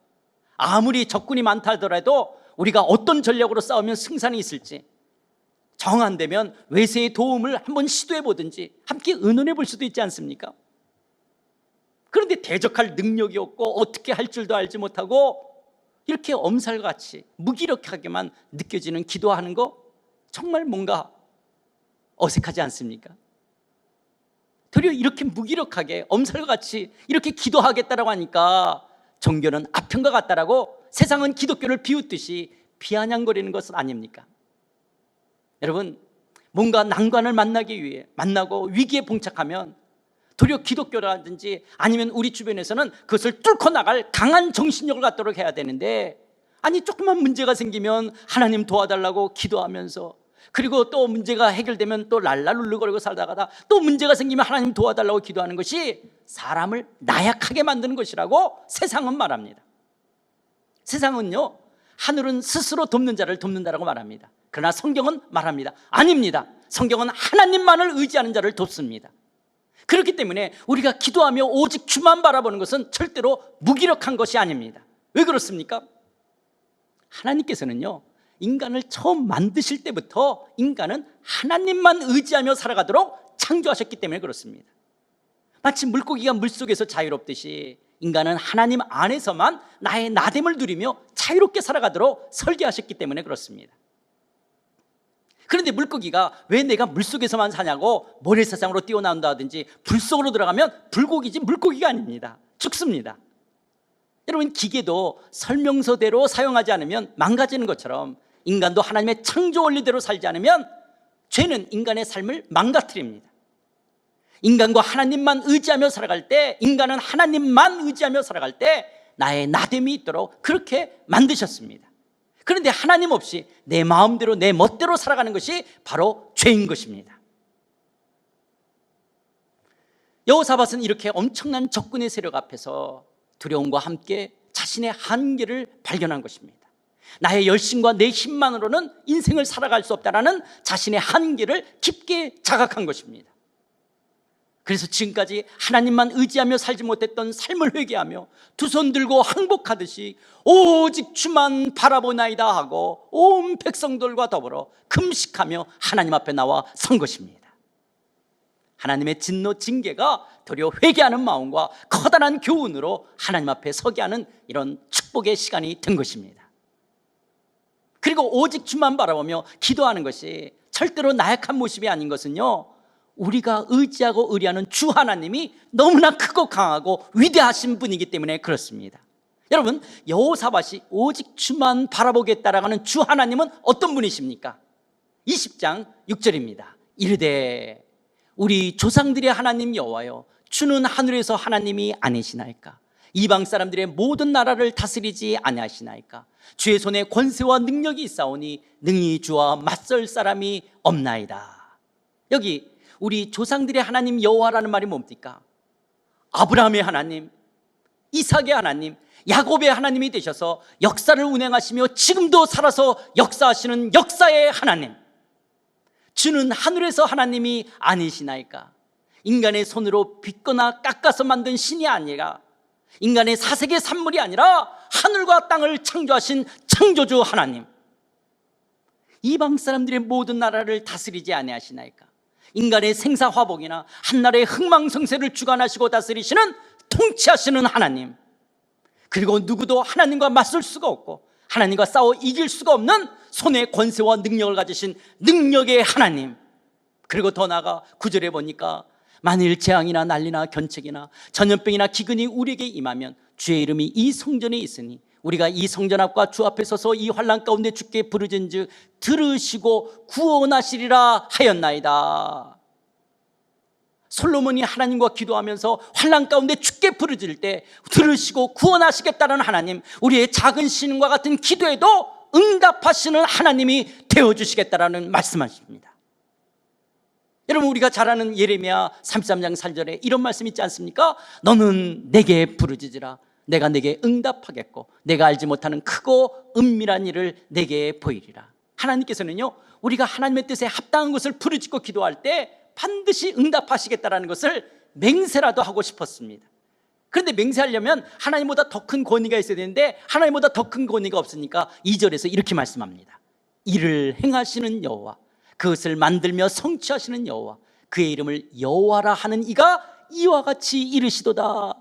아무리 적군이 많다 하더라도 우리가 어떤 전략으로 싸우면 승산이 있을지 정 안 되면 외세의 도움을 한번 시도해 보든지 함께 의논해 볼 수도 있지 않습니까? 그런데 대적할 능력이 없고 어떻게 할 줄도 알지 못하고 이렇게 엄살같이 무기력하게만 느껴지는 기도하는 거 정말 뭔가 어색하지 않습니까? 도리어 이렇게 무기력하게 엄살같이 이렇게 기도하겠다라고 하니까 종교는 아편과 같다라고 세상은 기독교를 비웃듯이 비아냥거리는 것은 아닙니까? 여러분, 뭔가 난관을 만나기 위해 만나고 위기에 봉착하면 도리어 기독교라든지 아니면 우리 주변에서는 그것을 뚫고 나갈 강한 정신력을 갖도록 해야 되는데, 아니 조그만 문제가 생기면 하나님 도와달라고 기도하면서, 그리고 또 문제가 해결되면 또 랄랄룰루거리고 살다가다 또 문제가 생기면 하나님 도와달라고 기도하는 것이 사람을 나약하게 만드는 것이라고 세상은 말합니다. 세상은요, 하늘은 스스로 돕는 자를 돕는다라고 말합니다. 그러나 성경은 말합니다. 아닙니다. 성경은 하나님만을 의지하는 자를 돕습니다. 그렇기 때문에 우리가 기도하며 오직 주만 바라보는 것은 절대로 무기력한 것이 아닙니다. 왜 그렇습니까? 하나님께서는요, 인간을 처음 만드실 때부터 인간은 하나님만 의지하며 살아가도록 창조하셨기 때문에 그렇습니다. 마치 물고기가 물속에서 자유롭듯이 인간은 하나님 안에서만 나의 나됨을 누리며 자유롭게 살아가도록 설계하셨기 때문에 그렇습니다. 그런데 물고기가 왜 내가 물속에서만 사냐고 모래사장으로 뛰어나온다든지 불속으로 들어가면 불고기지 물고기가 아닙니다. 죽습니다. 여러분, 기계도 설명서대로 사용하지 않으면 망가지는 것처럼 인간도 하나님의 창조 원리대로 살지 않으면 죄는 인간의 삶을 망가뜨립니다. 인간과 하나님만 의지하며 살아갈 때, 인간은 하나님만 의지하며 살아갈 때 나의 나됨이 있도록 그렇게 만드셨습니다. 그런데 하나님 없이 내 마음대로 내 멋대로 살아가는 것이 바로 죄인 것입니다. 여호사밧은 이렇게 엄청난 적군의 세력 앞에서 두려움과 함께 자신의 한계를 발견한 것입니다. 나의 열심과 내 힘만으로는 인생을 살아갈 수 없다라는 자신의 한계를 깊게 자각한 것입니다. 그래서 지금까지 하나님만 의지하며 살지 못했던 삶을 회개하며 두 손 들고 항복하듯이 오직 주만 바라보나이다 하고 온 백성들과 더불어 금식하며 하나님 앞에 나와 선 것입니다. 하나님의 진노 징계가 도리어 회개하는 마음과 커다란 교훈으로 하나님 앞에 서게 하는 이런 축복의 시간이 된 것입니다. 그리고 오직 주만 바라보며 기도하는 것이 절대로 나약한 모습이 아닌 것은요, 우리가 의지하고 의뢰하는 주 하나님이 너무나 크고 강하고 위대하신 분이기 때문에 그렇습니다. 여러분, 여호사밧이 오직 주만 바라보겠다라고 하는 주 하나님은 어떤 분이십니까? 20장 6절입니다. 이르되 우리 조상들의 하나님 여호와여, 주는 하늘에서 하나님이 아니시나이까? 이방 사람들의 모든 나라를 다스리지 아니하시나이까? 주의 손에 권세와 능력이 있사오니 능히 주와 맞설 사람이 없나이다. 여기 우리 조상들의 하나님 여호와라는 말이 뭡니까? 아브라함의 하나님, 이삭의 하나님, 야곱의 하나님이 되셔서 역사를 운행하시며 지금도 살아서 역사하시는 역사의 하나님. 주는 하늘에서 하나님이 아니시나이까? 인간의 손으로 빚거나 깎아서 만든 신이 아니라, 인간의 사색의 산물이 아니라 하늘과 땅을 창조하신 창조주 하나님. 이방 사람들의 모든 나라를 다스리지 아니하시나이까? 인간의 생사화복이나 한나라의 흥망성쇠를 주관하시고 다스리시는 통치하시는 하나님. 그리고 누구도 하나님과 맞설 수가 없고 하나님과 싸워 이길 수가 없는 손에 권세와 능력을 가지신 능력의 하나님. 그리고 더 나아가 9절에 보니까 만일 재앙이나 난리나 견책이나 전염병이나 기근이 우리에게 임하면 주의 이름이 이 성전에 있으니 우리가 이 성전 앞과 주 앞에 서서 이 환난 가운데 주께 부르짖은즉 들으시고 구원하시리라 하였나이다. 솔로몬이 하나님과 기도하면서 환난 가운데 주께 부르짖을 때 들으시고 구원하시겠다는 하나님, 우리의 작은 신과 같은 기도에도 응답하시는 하나님이 되어주시겠다라는 말씀하십니다. 여러분, 우리가 잘 아는 예레미야 33장 4절에 이런 말씀 있지 않습니까? 너는 내게 부르짖으라 내가 내게 응답하겠고 내가 알지 못하는 크고 은밀한 일을 내게 보이리라. 하나님께서는요, 우리가 하나님의 뜻에 합당한 것을 부르짖고 기도할 때 반드시 응답하시겠다라는 것을 맹세라도 하고 싶었습니다. 그런데 맹세하려면 하나님보다 더 큰 권위가 있어야 되는데 하나님보다 더 큰 권위가 없으니까 2절에서 이렇게 말씀합니다. 이를 행하시는 여호와, 그것을 만들며 성취하시는 여호와, 그의 이름을 여호와라 하는 이가 이와 같이 이르시도다.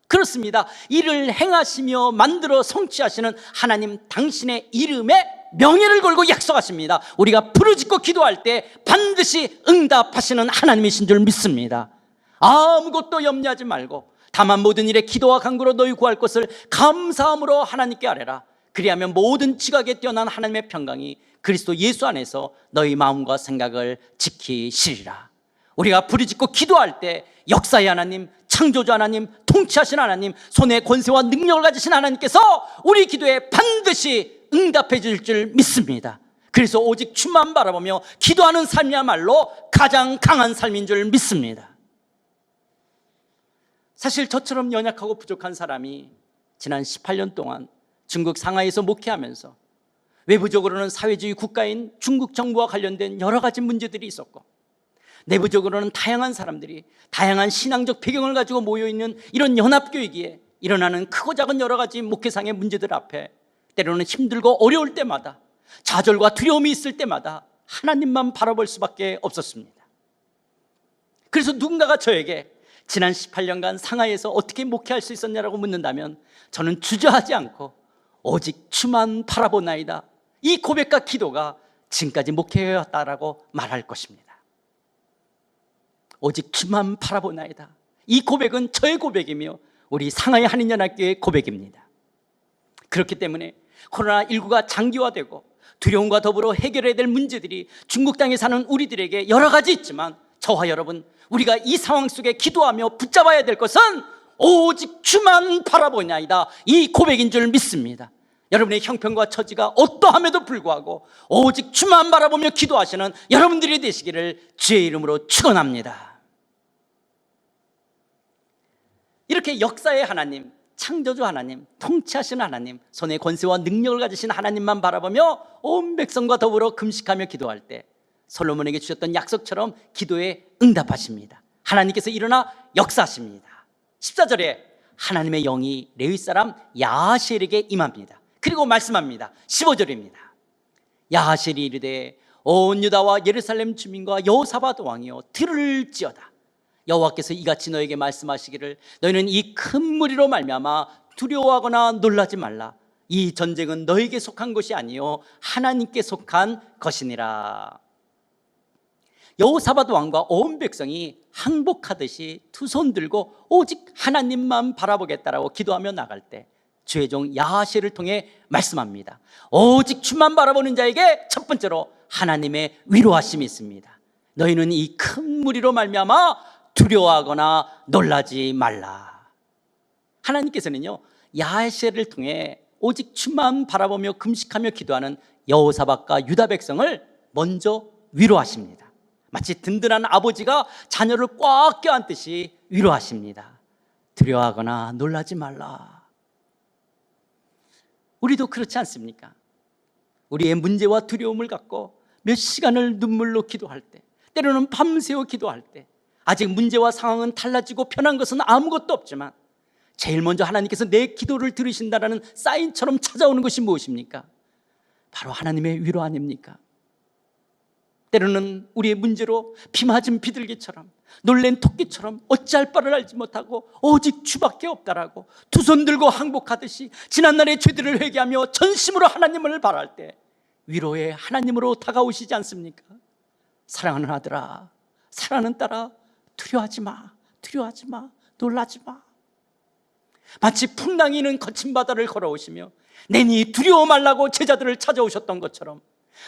그렇습니다. 이를 행하시며 만들어 성취하시는 하나님, 당신의 이름에 명예를 걸고 약속하십니다. 우리가 부르짖고 기도할 때 반드시 응답하시는 하나님이신 줄 믿습니다. 아무것도 염려하지 말고 다만 모든 일에 기도와 간구로 너희 구할 것을 감사함으로 하나님께 아뢰라. 그리하면 모든 지각에 뛰어난 하나님의 평강이 그리스도 예수 안에서 너희 마음과 생각을 지키시리라. 우리가 부르짖고 기도할 때 역사의 하나님, 창조주 하나님, 통치하신 하나님, 손에 권세와 능력을 가지신 하나님께서 우리 기도에 반드시 응답해 주실 줄 믿습니다. 그래서 오직 주만 바라보며 기도하는 삶이야말로 가장 강한 삶인 줄 믿습니다. 사실 저처럼 연약하고 부족한 사람이 지난 18년 동안 중국 상하이에서 목회하면서 외부적으로는 사회주의 국가인 중국 정부와 관련된 여러 가지 문제들이 있었고, 내부적으로는 다양한 사람들이 다양한 신앙적 배경을 가지고 모여있는 이런 연합교회기에 일어나는 크고 작은 여러 가지 목회상의 문제들 앞에 때로는 힘들고 어려울 때마다, 좌절과 두려움이 있을 때마다 하나님만 바라볼 수밖에 없었습니다. 그래서 누군가가 저에게 지난 18년간 상하이에서 어떻게 목회할 수 있었냐라고 묻는다면 저는 주저하지 않고 오직 주만 바라보나이다, 이 고백과 기도가 지금까지 목회해왔다라고 말할 것입니다. 오직 주만 바라보나이다, 이 고백은 저의 고백이며 우리 상하이 한인연합교회의 고백입니다. 그렇기 때문에 코로나19가 장기화되고 두려움과 더불어 해결해야 될 문제들이 중국 땅에 사는 우리들에게 여러 가지 있지만, 저와 여러분, 우리가 이 상황 속에 기도하며 붙잡아야 될 것은 오직 주만 바라보나이다, 이 고백인 줄 믿습니다. 여러분의 형편과 처지가 어떠함에도 불구하고 오직 주만 바라보며 기도하시는 여러분들이 되시기를 주의 이름으로 축원합니다. 이렇게 역사의 하나님, 창조주 하나님, 통치하시는 하나님, 손에 권세와 능력을 가지신 하나님만 바라보며 온 백성과 더불어 금식하며 기도할 때 솔로몬에게 주셨던 약속처럼 기도에 응답하십니다. 하나님께서 일어나 역사하십니다. 14절에 하나님의 영이 레위 사람 야하시엘에게 임합니다. 그리고 말씀합니다. 15절입니다. 야하시엘이 이르되 온 유다와 예루살렘 주민과 여호사밧 왕이여 들을지어다. 여호와께서 이같이 너에게 말씀하시기를 너희는 이 큰 무리로 말미암아 두려워하거나 놀라지 말라. 이 전쟁은 너에게 속한 것이 아니요 하나님께 속한 것이니라. 여호사밧 왕과 온 백성이 항복하듯이 두 손 들고 오직 하나님만 바라보겠다라고 기도하며 나갈 때 주의 종 야하시엘을 통해 말씀합니다. 오직 주만 바라보는 자에게 첫 번째로 하나님의 위로하심이 있습니다. 너희는 이 큰 무리로 말미암아 두려워하거나 놀라지 말라. 하나님께서는요, 야하시엘을 통해 오직 주만 바라보며 금식하며 기도하는 여호사밧과 유다 백성을 먼저 위로하십니다. 마치 든든한 아버지가 자녀를 꽉 껴안듯이 위로하십니다. 두려워하거나 놀라지 말라. 우리도 그렇지 않습니까? 우리의 문제와 두려움을 갖고 몇 시간을 눈물로 기도할 때, 때로는 밤새워 기도할 때, 아직 문제와 상황은 달라지고 편한 것은 아무것도 없지만 제일 먼저 하나님께서 내 기도를 들으신다는 사인처럼 찾아오는 것이 무엇입니까? 바로 하나님의 위로 아닙니까? 때로는 우리의 문제로 비 맞은 비둘기처럼, 놀란 토끼처럼 어찌할 바를 알지 못하고 오직 주밖에 없다라고 두 손 들고 항복하듯이 지난날의 죄들을 회개하며 전심으로 하나님을 바랄 때 위로의 하나님으로 다가오시지 않습니까? 사랑하는 아들아, 사랑하는 딸아, 두려워하지 마, 두려워하지 마, 놀라지 마. 마치 풍랑이는 거친 바다를 걸어오시며 내니 두려워 말라고 제자들을 찾아오셨던 것처럼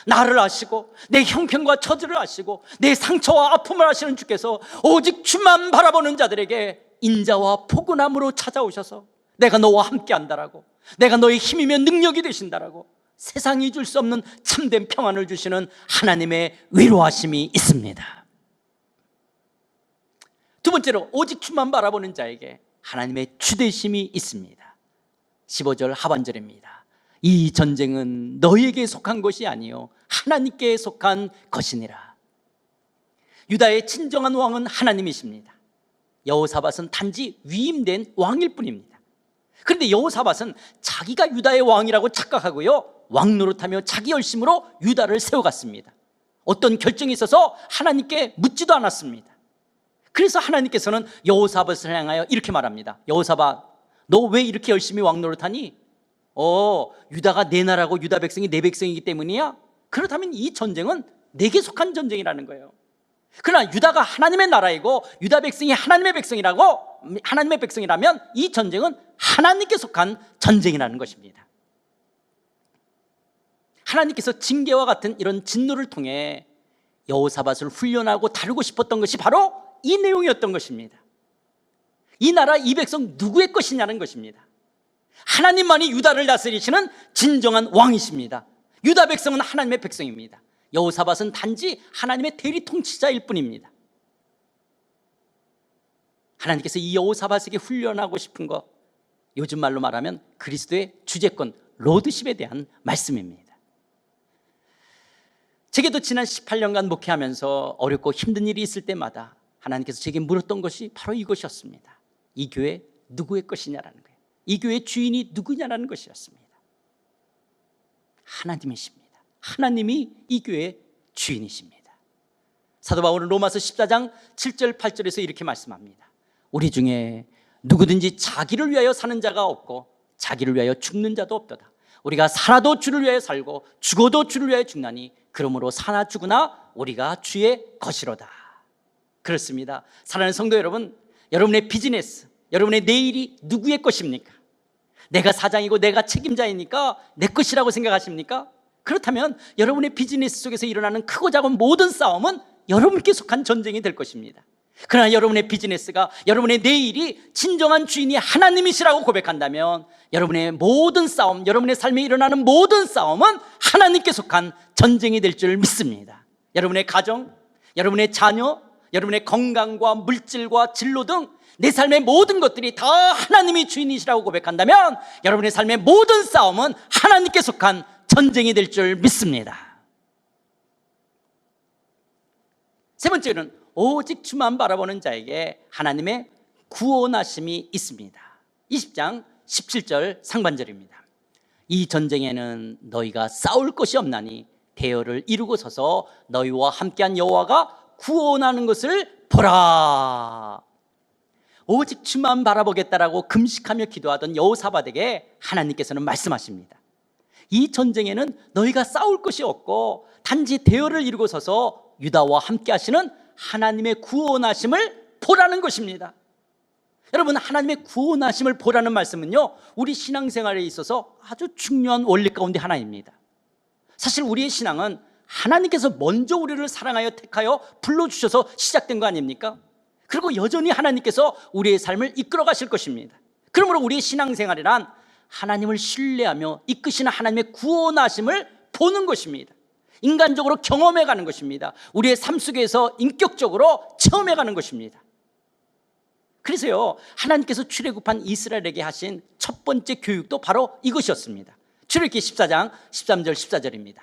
나를 아시고 내 형편과 처지를 아시고 내 상처와 아픔을 아시는 주께서 오직 주만 바라보는 자들에게 인자와 포근함으로 찾아오셔서 내가 너와 함께 한다라고, 내가 너의 힘이며 능력이 되신다라고 세상이 줄 수 없는 참된 평안을 주시는 하나님의 위로하심이 있습니다. 두 번째로 오직 주만 바라보는 자에게 하나님의 주되심이 있습니다. 15절 하반절입니다. 이 전쟁은 너희에게 속한 것이 아니요 하나님께 속한 것이니라. 유다의 진정한 왕은 하나님이십니다. 여호사밧은 단지 위임된 왕일 뿐입니다. 그런데 여호사밧은 자기가 유다의 왕이라고 착각하고요, 왕 노릇하며 자기 열심으로 유다를 세워갔습니다. 어떤 결정이 있어서 하나님께 묻지도 않았습니다. 그래서 하나님께서는 여호사밧을 향하여 이렇게 말합니다. 여호사밧, 너 왜 이렇게 열심히 왕노릇하니? 유다가 내 나라고 유다 백성이 내 백성이기 때문이야? 그렇다면 이 전쟁은 내게 속한 전쟁이라는 거예요. 그러나 유다가 하나님의 나라이고 유다 백성이 하나님의 백성이라면 이 전쟁은 하나님께 속한 전쟁이라는 것입니다. 하나님께서 징계와 같은 이런 진노를 통해 여호사밧을 훈련하고 다루고 싶었던 것이 바로 이 내용이었던 것입니다. 이 나라 이 백성 누구의 것이냐는 것입니다. 하나님만이 유다를 다스리시는 진정한 왕이십니다. 유다 백성은 하나님의 백성입니다. 여호사밧은 단지 하나님의 대리 통치자일 뿐입니다. 하나님께서 이 여호사밧에게 훈련하고 싶은 것, 요즘 말로 말하면 그리스도의 주재권, 로드십에 대한 말씀입니다. 제게도 지난 18년간 목회하면서 어렵고 힘든 일이 있을 때마다 하나님께서 제게 물었던 것이 바로 이것이었습니다. 이 교회 누구의 것이냐라는 거예요. 이 교회의 주인이 누구냐라는 것이었습니다. 하나님이십니다. 하나님이 이 교회의 주인이십니다. 사도 바울은 로마서 14장 7절 8절에서 이렇게 말씀합니다. 우리 중에 누구든지 자기를 위하여 사는 자가 없고 자기를 위하여 죽는 자도 없도다. 우리가 살아도 주를 위하여 살고 죽어도 주를 위하여 죽나니 그러므로 사나 죽으나 우리가 주의 것이로다. 그렇습니다. 사랑하는 성도 여러분, 여러분의 비즈니스, 여러분의 내일이 누구의 것입니까? 내가 사장이고 내가 책임자이니까 내 것이라고 생각하십니까? 그렇다면 여러분의 비즈니스 속에서 일어나는 크고 작은 모든 싸움은 여러분께 속한 전쟁이 될 것입니다. 그러나 여러분의 비즈니스가, 여러분의 내일이 진정한 주인이 하나님이시라고 고백한다면 여러분의 모든 싸움, 여러분의 삶에 일어나는 모든 싸움은 하나님께 속한 전쟁이 될 줄 믿습니다. 여러분의 가정, 여러분의 자녀, 여러분의 건강과 물질과 진로 등 내 삶의 모든 것들이 다 하나님이 주인이시라고 고백한다면 여러분의 삶의 모든 싸움은 하나님께 속한 전쟁이 될 줄 믿습니다. 세 번째는 오직 주만 바라보는 자에게 하나님의 구원하심이 있습니다. 20장 17절 상반절입니다. 이 전쟁에는 너희가 싸울 것이 없나니 대열을 이루고 서서 너희와 함께한 여호와가 구원하는 것을 보라. 오직 주만 바라보겠다라고 금식하며 기도하던 여호사밧에게 하나님께서는 말씀하십니다. 이 전쟁에는 너희가 싸울 것이 없고 단지 대열을 이루고 서서 유다와 함께 하시는 하나님의 구원하심을 보라는 것입니다. 여러분, 하나님의 구원하심을 보라는 말씀은요, 우리 신앙생활에 있어서 아주 중요한 원리 가운데 하나입니다. 사실 우리의 신앙은 하나님께서 먼저 우리를 사랑하여 택하여 불러주셔서 시작된 거 아닙니까? 그리고 여전히 하나님께서 우리의 삶을 이끌어 가실 것입니다. 그러므로 우리의 신앙생활이란 하나님을 신뢰하며 이끄시는 하나님의 구원하심을 보는 것입니다. 인간적으로 경험해 가는 것입니다. 우리의 삶 속에서 인격적으로 체험해 가는 것입니다. 그래서요, 하나님께서 출애굽한 이스라엘에게 하신 첫 번째 교육도 바로 이것이었습니다. 출애굽기 14장 13절 14절입니다.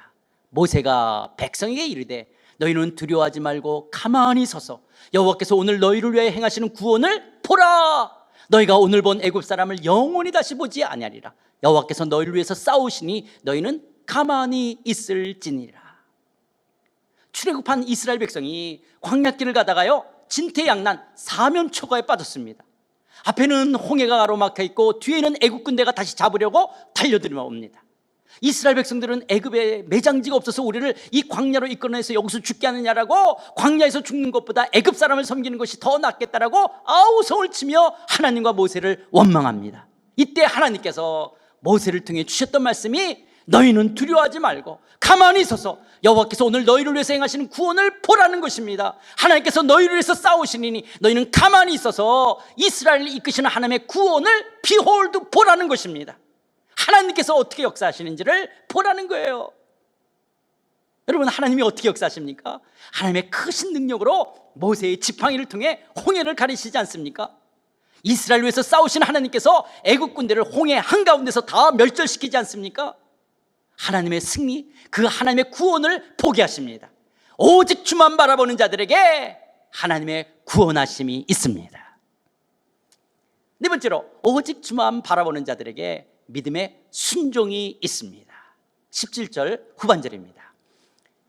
모세가 백성에게 이르되 너희는 두려워하지 말고 가만히 서서 여호와께서 오늘 너희를 위하여 행하시는 구원을 보라. 너희가 오늘 본 애굽 사람을 영원히 다시 보지 아니하리라. 여호와께서 너희를 위해서 싸우시니 너희는 가만히 있을지니라. 출애굽한 이스라엘 백성이 광야길을 가다가요, 진퇴양난 사면초가에 빠졌습니다. 앞에는 홍해가 가로막혀 있고 뒤에는 애굽 군대가 다시 잡으려고 달려들어 옵니다. 이스라엘 백성들은 애굽에 매장지가 없어서 우리를 이 광야로 이끌어내서 여기서 죽게 하느냐라고, 광야에서 죽는 것보다 애굽 사람을 섬기는 것이 더 낫겠다라고 아우성을 치며 하나님과 모세를 원망합니다. 이때 하나님께서 모세를 통해 주셨던 말씀이 너희는 두려워하지 말고 가만히 서서 여호와께서 오늘 너희를 위해서 행하시는 구원을 보라는 것입니다. 하나님께서 너희를 위해서 싸우시니 너희는 가만히 있어서 이스라엘을 이끄시는 하나님의 구원을 비홀드 보라는 것입니다. 하나님께서 어떻게 역사하시는지를 보라는 거예요. 여러분, 하나님이 어떻게 역사하십니까? 하나님의 크신 능력으로 모세의 지팡이를 통해 홍해를 가리시지 않습니까? 이스라엘 위해서 싸우신 하나님께서 애국 군대를 홍해 한가운데서 다 멸절시키지 않습니까? 하나님의 승리, 그 하나님의 구원을 보게 하십니다. 오직 주만 바라보는 자들에게 하나님의 구원하심이 있습니다. 네 번째로, 오직 주만 바라보는 자들에게 믿음의 순종이 있습니다. 17절 후반절입니다.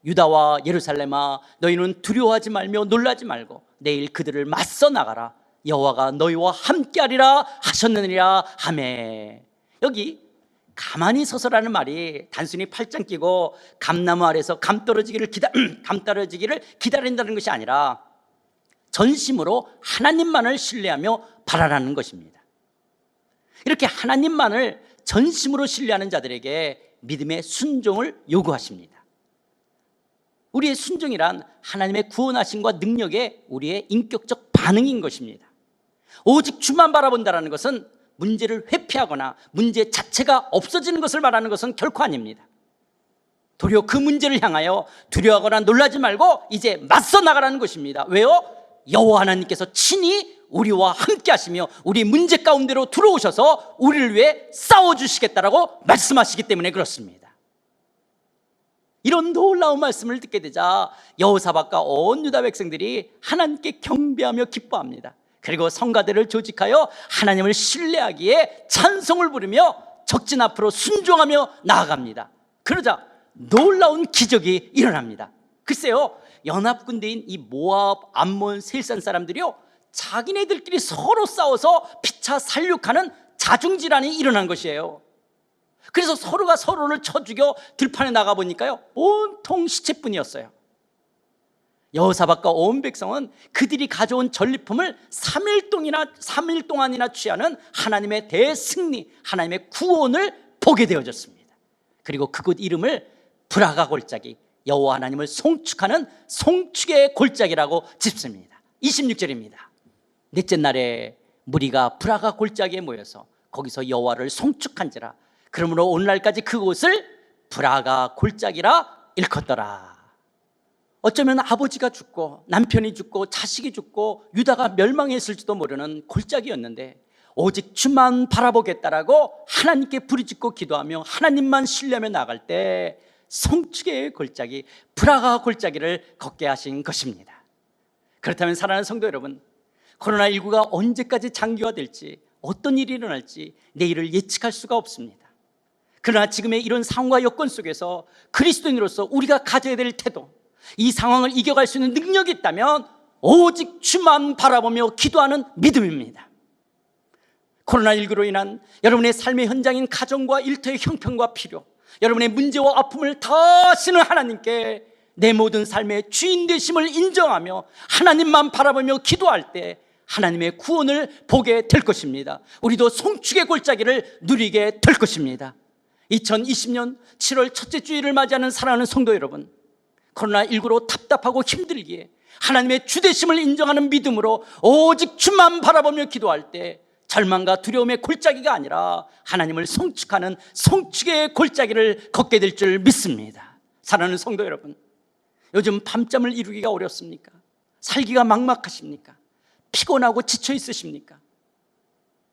유다와 예루살렘아, 너희는 두려워하지 말며 놀라지 말고 내일 그들을 맞서 나가라. 여호와가 너희와 함께하리라 하셨느니라 하매. 여기 가만히 서서라는 말이 단순히 팔짱 끼고 감나무 아래서 감 떨어지기를 기다린다는 것이 아니라 전심으로 하나님만을 신뢰하며 바라라는 것입니다. 이렇게 하나님만을 전심으로 신뢰하는 자들에게 믿음의 순종을 요구하십니다. 우리의 순종이란 하나님의 구원하심과 능력에 우리의 인격적 반응인 것입니다. 오직 주만 바라본다는 것은 문제를 회피하거나 문제 자체가 없어지는 것을 말하는 것은 결코 아닙니다. 도리어 그 문제를 향하여 두려워하거나 놀라지 말고 이제 맞서 나가라는 것입니다. 왜요? 여호와 하나님께서 친히 우리와 함께 하시며 우리 문제 가운데로 들어오셔서 우리를 위해 싸워주시겠다라고 말씀하시기 때문에 그렇습니다. 이런 놀라운 말씀을 듣게 되자 여호사밧과 온 유다 백성들이 하나님께 경배하며 기뻐합니다. 그리고 성가대를 조직하여 하나님을 신뢰하기에 찬송을 부르며 적진 앞으로 순종하며 나아갑니다. 그러자 놀라운 기적이 일어납니다. 글쎄요, 연합군대인 이 모압, 암몬, 세일산 사람들이요, 자기네들끼리 서로 싸워서 피차 살육하는 자중질환이 일어난 것이에요. 그래서 서로가 서로를 쳐 죽여 들판에 나가보니까요, 온통 시체뿐이었어요. 여호사밧과 온 백성은 그들이 가져온 전리품을 3일 동안이나 취하는 하나님의 대승리, 하나님의 구원을 보게 되어졌습니다. 그리고 그곳 이름을 브라가 골짜기, 여호와 하나님을 송축하는 송축의 골짜기라고 짓습니다. 26절입니다. 넷째 날에 무리가 브라가 골짜기에 모여서 거기서 여호와를 송축한지라. 그러므로 오늘날까지 그곳을 브라가 골짜기라 일컫더라. 어쩌면 아버지가 죽고 남편이 죽고 자식이 죽고 유다가 멸망했을지도 모르는 골짜기였는데 오직 주만 바라보겠다라고 하나님께 부르짖고 기도하며 하나님만 신뢰하며 나갈 때 송축의 골짜기, 브라가 골짜기를 걷게 하신 것입니다. 그렇다면 사랑하는 성도 여러분, 코로나19가 언제까지 장기화될지, 어떤 일이 일어날지 내일을 예측할 수가 없습니다. 그러나 지금의 이런 상황과 여건 속에서 그리스도인으로서 우리가 가져야 될 태도, 이 상황을 이겨갈 수 있는 능력이 있다면 오직 주만 바라보며 기도하는 믿음입니다. 코로나19로 인한 여러분의 삶의 현장인 가정과 일터의 형편과 필요, 여러분의 문제와 아픔을 다 아시는 하나님께 내 모든 삶의 주인 되심을 인정하며 하나님만 바라보며 기도할 때 하나님의 구원을 보게 될 것입니다. 우리도 송축의 골짜기를 누리게 될 것입니다. 2020년 7월 첫째 주일을 맞이하는 사랑하는 성도 여러분, 코로나19로 답답하고 힘들기에 하나님의 주되심을 인정하는 믿음으로 오직 주만 바라보며 기도할 때 절망과 두려움의 골짜기가 아니라 하나님을 송축하는 송축의 골짜기를 걷게 될 줄 믿습니다. 사랑하는 성도 여러분, 요즘 밤잠을 이루기가 어렵습니까? 살기가 막막하십니까? 피곤하고 지쳐 있으십니까?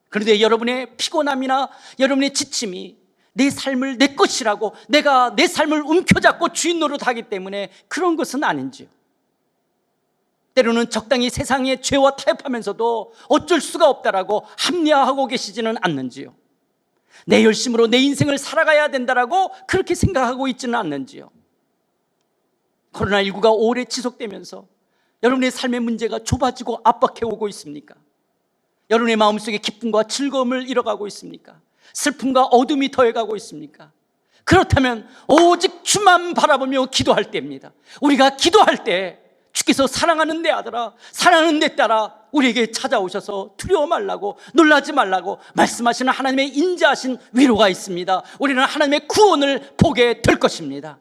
그런데 여러분의 피곤함이나 여러분의 지침이 내 삶을 내 것이라고 내가 내 삶을 움켜잡고 주인 노릇하기 때문에 그런 것은 아닌지요? 때로는 적당히 세상의 죄와 타협하면서도 어쩔 수가 없다라고 합리화하고 계시지는 않는지요? 내 열심으로 내 인생을 살아가야 된다라고 그렇게 생각하고 있지는 않는지요? 코로나19가 오래 지속되면서 여러분의 삶의 문제가 좁아지고 압박해 오고 있습니까? 여러분의 마음속에 기쁨과 즐거움을 잃어가고 있습니까? 슬픔과 어둠이 더해가고 있습니까? 그렇다면 오직 주만 바라보며 기도할 때입니다. 우리가 기도할 때 주께서 사랑하는 내 아들아, 사랑하는 내 딸아, 우리에게 찾아오셔서 두려워 말라고, 놀라지 말라고 말씀하시는 하나님의 인자하신 위로가 있습니다. 우리는 하나님의 구원을 보게 될 것입니다.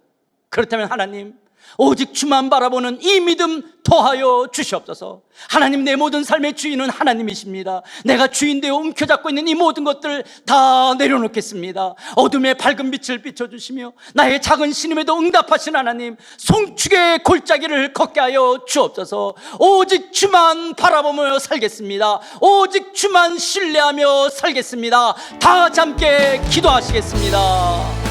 그렇다면 하나님, 오직 주만 바라보는 이 믿음 더하여 주시옵소서. 하나님, 내 모든 삶의 주인은 하나님이십니다. 내가 주인 되어 움켜잡고 있는 이 모든 것들 다 내려놓겠습니다. 어둠의 밝은 빛을 비춰주시며 나의 작은 신음에도 응답하신 하나님, 송축의 골짜기를 걷게 하여 주옵소서. 오직 주만 바라보며 살겠습니다. 오직 주만 신뢰하며 살겠습니다. 다 같이 함께 기도하시겠습니다.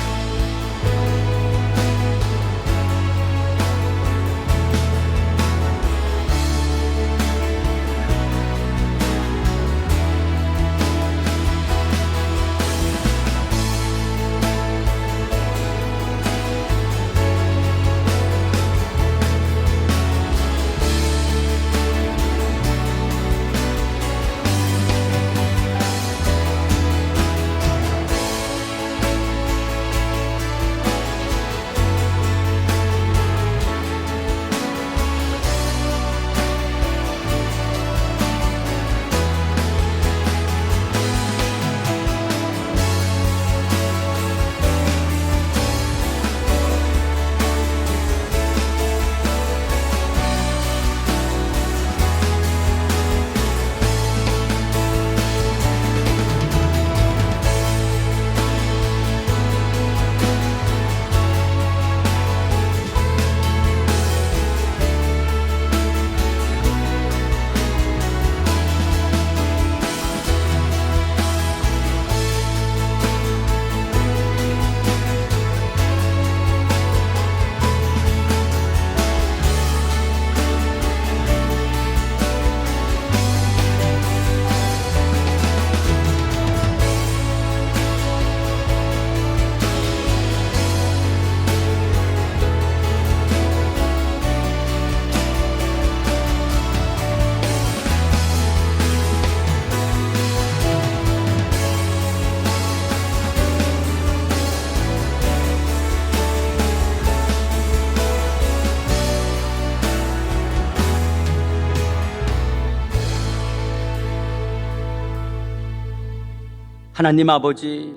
하나님 아버지,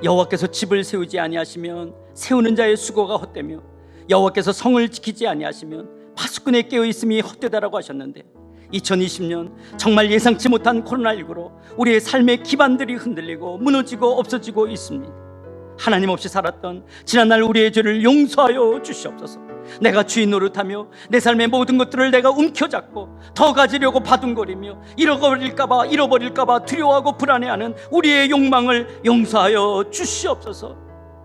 여호와께서 집을 세우지 아니하시면 세우는 자의 수고가 헛되며 여호와께서 성을 지키지 아니하시면 파수꾼의 깨어있음이 헛되다라고 하셨는데 2020년 정말 예상치 못한 코로나19로 우리의 삶의 기반들이 흔들리고 무너지고 없어지고 있습니다. 하나님 없이 살았던 지난날 우리의 죄를 용서하여 주시옵소서. 내가 주인 노릇하며 내 삶의 모든 것들을 내가 움켜잡고 더 가지려고 바둥거리며 잃어버릴까봐 두려워하고 불안해하는 우리의 욕망을 용서하여 주시옵소서.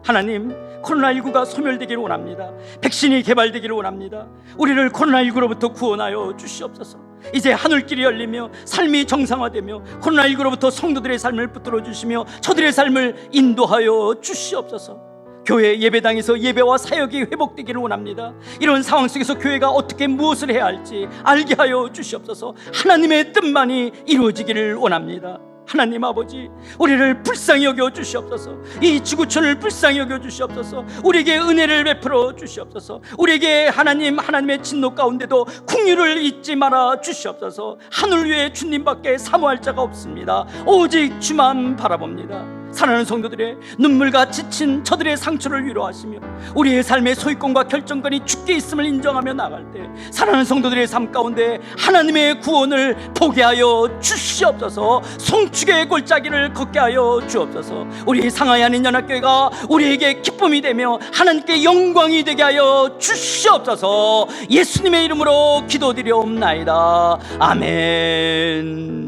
하나님, 코로나19가 소멸되기를 원합니다. 백신이 개발되기를 원합니다. 우리를 코로나19로부터 구원하여 주시옵소서. 이제 하늘길이 열리며 삶이 정상화되며 코로나19로부터 성도들의 삶을 붙들어 주시며 저들의 삶을 인도하여 주시옵소서. 교회 예배당에서 예배와 사역이 회복되기를 원합니다. 이런 상황 속에서 교회가 어떻게 무엇을 해야 할지 알게 하여 주시옵소서. 하나님의 뜻만이 이루어지기를 원합니다. 하나님 아버지, 우리를 불쌍히 여겨 주시옵소서. 이 지구촌을 불쌍히 여겨 주시옵소서. 우리에게 은혜를 베풀어 주시옵소서. 우리에게 하나님의 진노 가운데도 긍휼을 잊지 말아 주시옵소서. 하늘 위에 주님밖에 사모할 자가 없습니다. 오직 주만 바라봅니다. 사랑하는 성도들의 눈물과 지친 저들의 상처를 위로하시며 우리의 삶의 소유권과 결정권이 주께 있음을 인정하며 나갈 때 사랑하는 성도들의 삶 가운데 하나님의 구원을 보게 하여 주시옵소서. 송축의 골짜기를 걷게 하여 주옵소서. 우리 상하이 하는 연합교회가 우리에게 기쁨이 되며 하나님께 영광이 되게 하여 주시옵소서. 예수님의 이름으로 기도드리옵나이다. 아멘.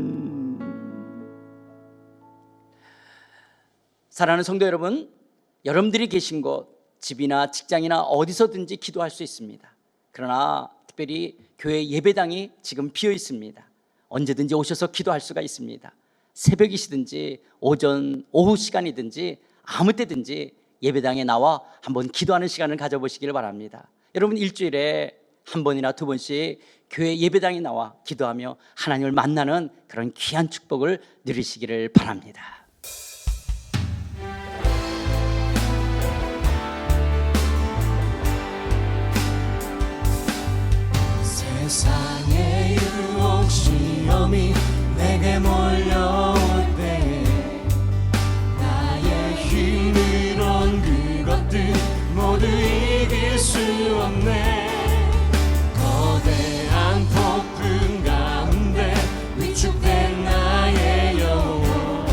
사랑하는 성도 여러분, 여러분들이 계신 곳, 집이나 직장이나 어디서든지 기도할 수 있습니다. 그러나 특별히 교회 예배당이 지금 비어 있습니다. 언제든지 오셔서 기도할 수가 있습니다. 새벽이시든지 오전, 오후 시간이든지 아무 때든지 예배당에 나와 한번 기도하는 시간을 가져보시길 바랍니다. 여러분, 일주일에 한 번이나 두 번씩 교회 예배당에 나와 기도하며 하나님을 만나는 그런 귀한 축복을 누리시기를 바랍니다. 세상의 유혹 시험이 내게 몰려올 때 나의 힘으론 그것들 모두 이길 수 없네. 거대한 폭풍 가운데 위축된 나의 영혼,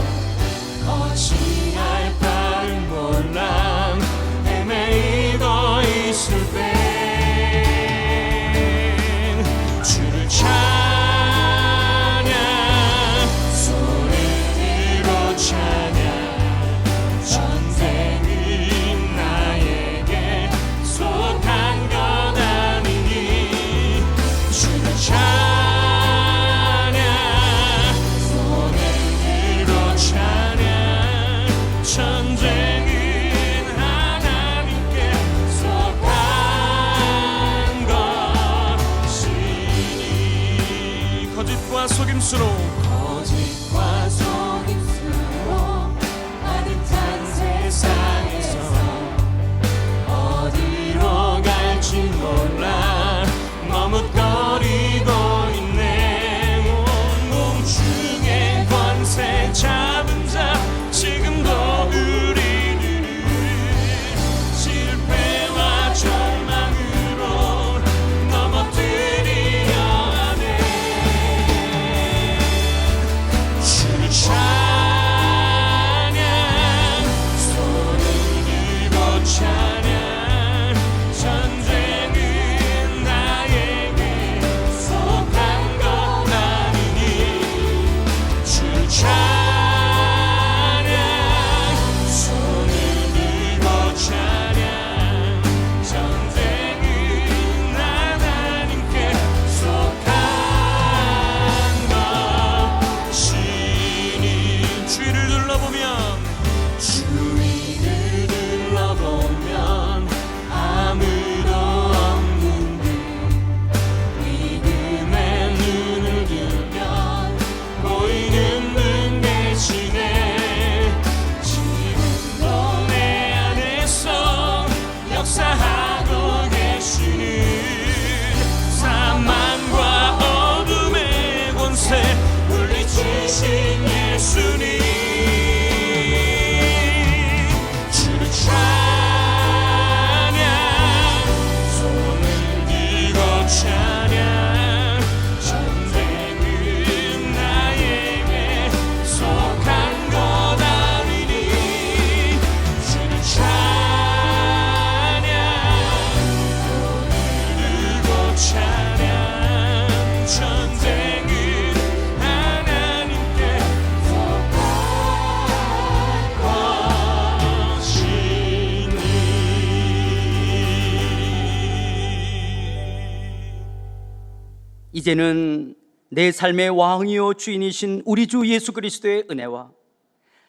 거치할 바를 몰라 헤매이고 있을 때 거짓과 속임수로 아득한 세상에서 어디로 갈지 몰라 머뭇거리고 있네. 온몸 중에 권세 잡은 자 지금도 우리들을 실패와 절망으로 넘어뜨리려 하네. 물리치신 예수님, 이제는 내 삶의 왕이요 주인이신 우리 주 예수 그리스도의 은혜와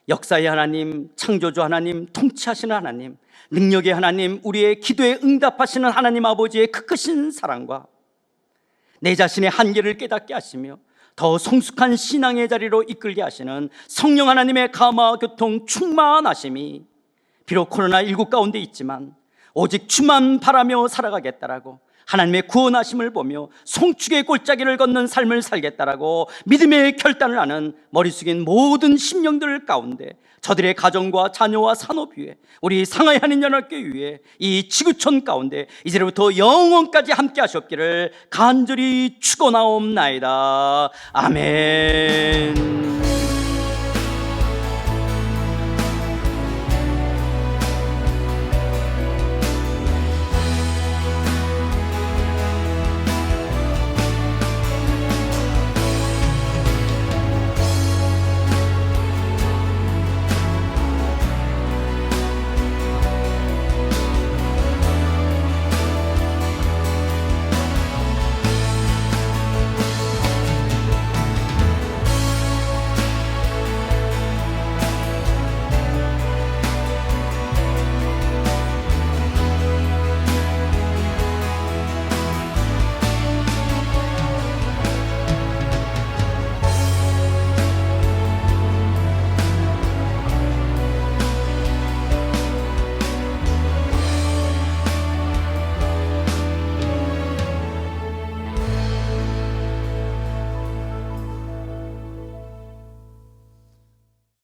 역사의 하나님, 창조주 하나님, 통치하시는 하나님, 능력의 하나님, 우리의 기도에 응답하시는 하나님 아버지의 그 크신 사랑과 내 자신의 한계를 깨닫게 하시며 더 성숙한 신앙의 자리로 이끌게 하시는 성령 하나님의 감화 교통 충만하심이 비록 코로나19 가운데 있지만 오직 주만 바라며 살아가겠다라고, 하나님의 구원하심을 보며 송축의 골짜기를 걷는 삶을 살겠다라고 믿음의 결단을 하는 머리 숙인 모든 심령들 가운데, 저들의 가정과 자녀와 산업 위에, 우리 상하이 한인연합교회 위에, 이 지구촌 가운데 이제부터 영원까지 함께 하셨기를 간절히 축원하옵나이다. 아멘.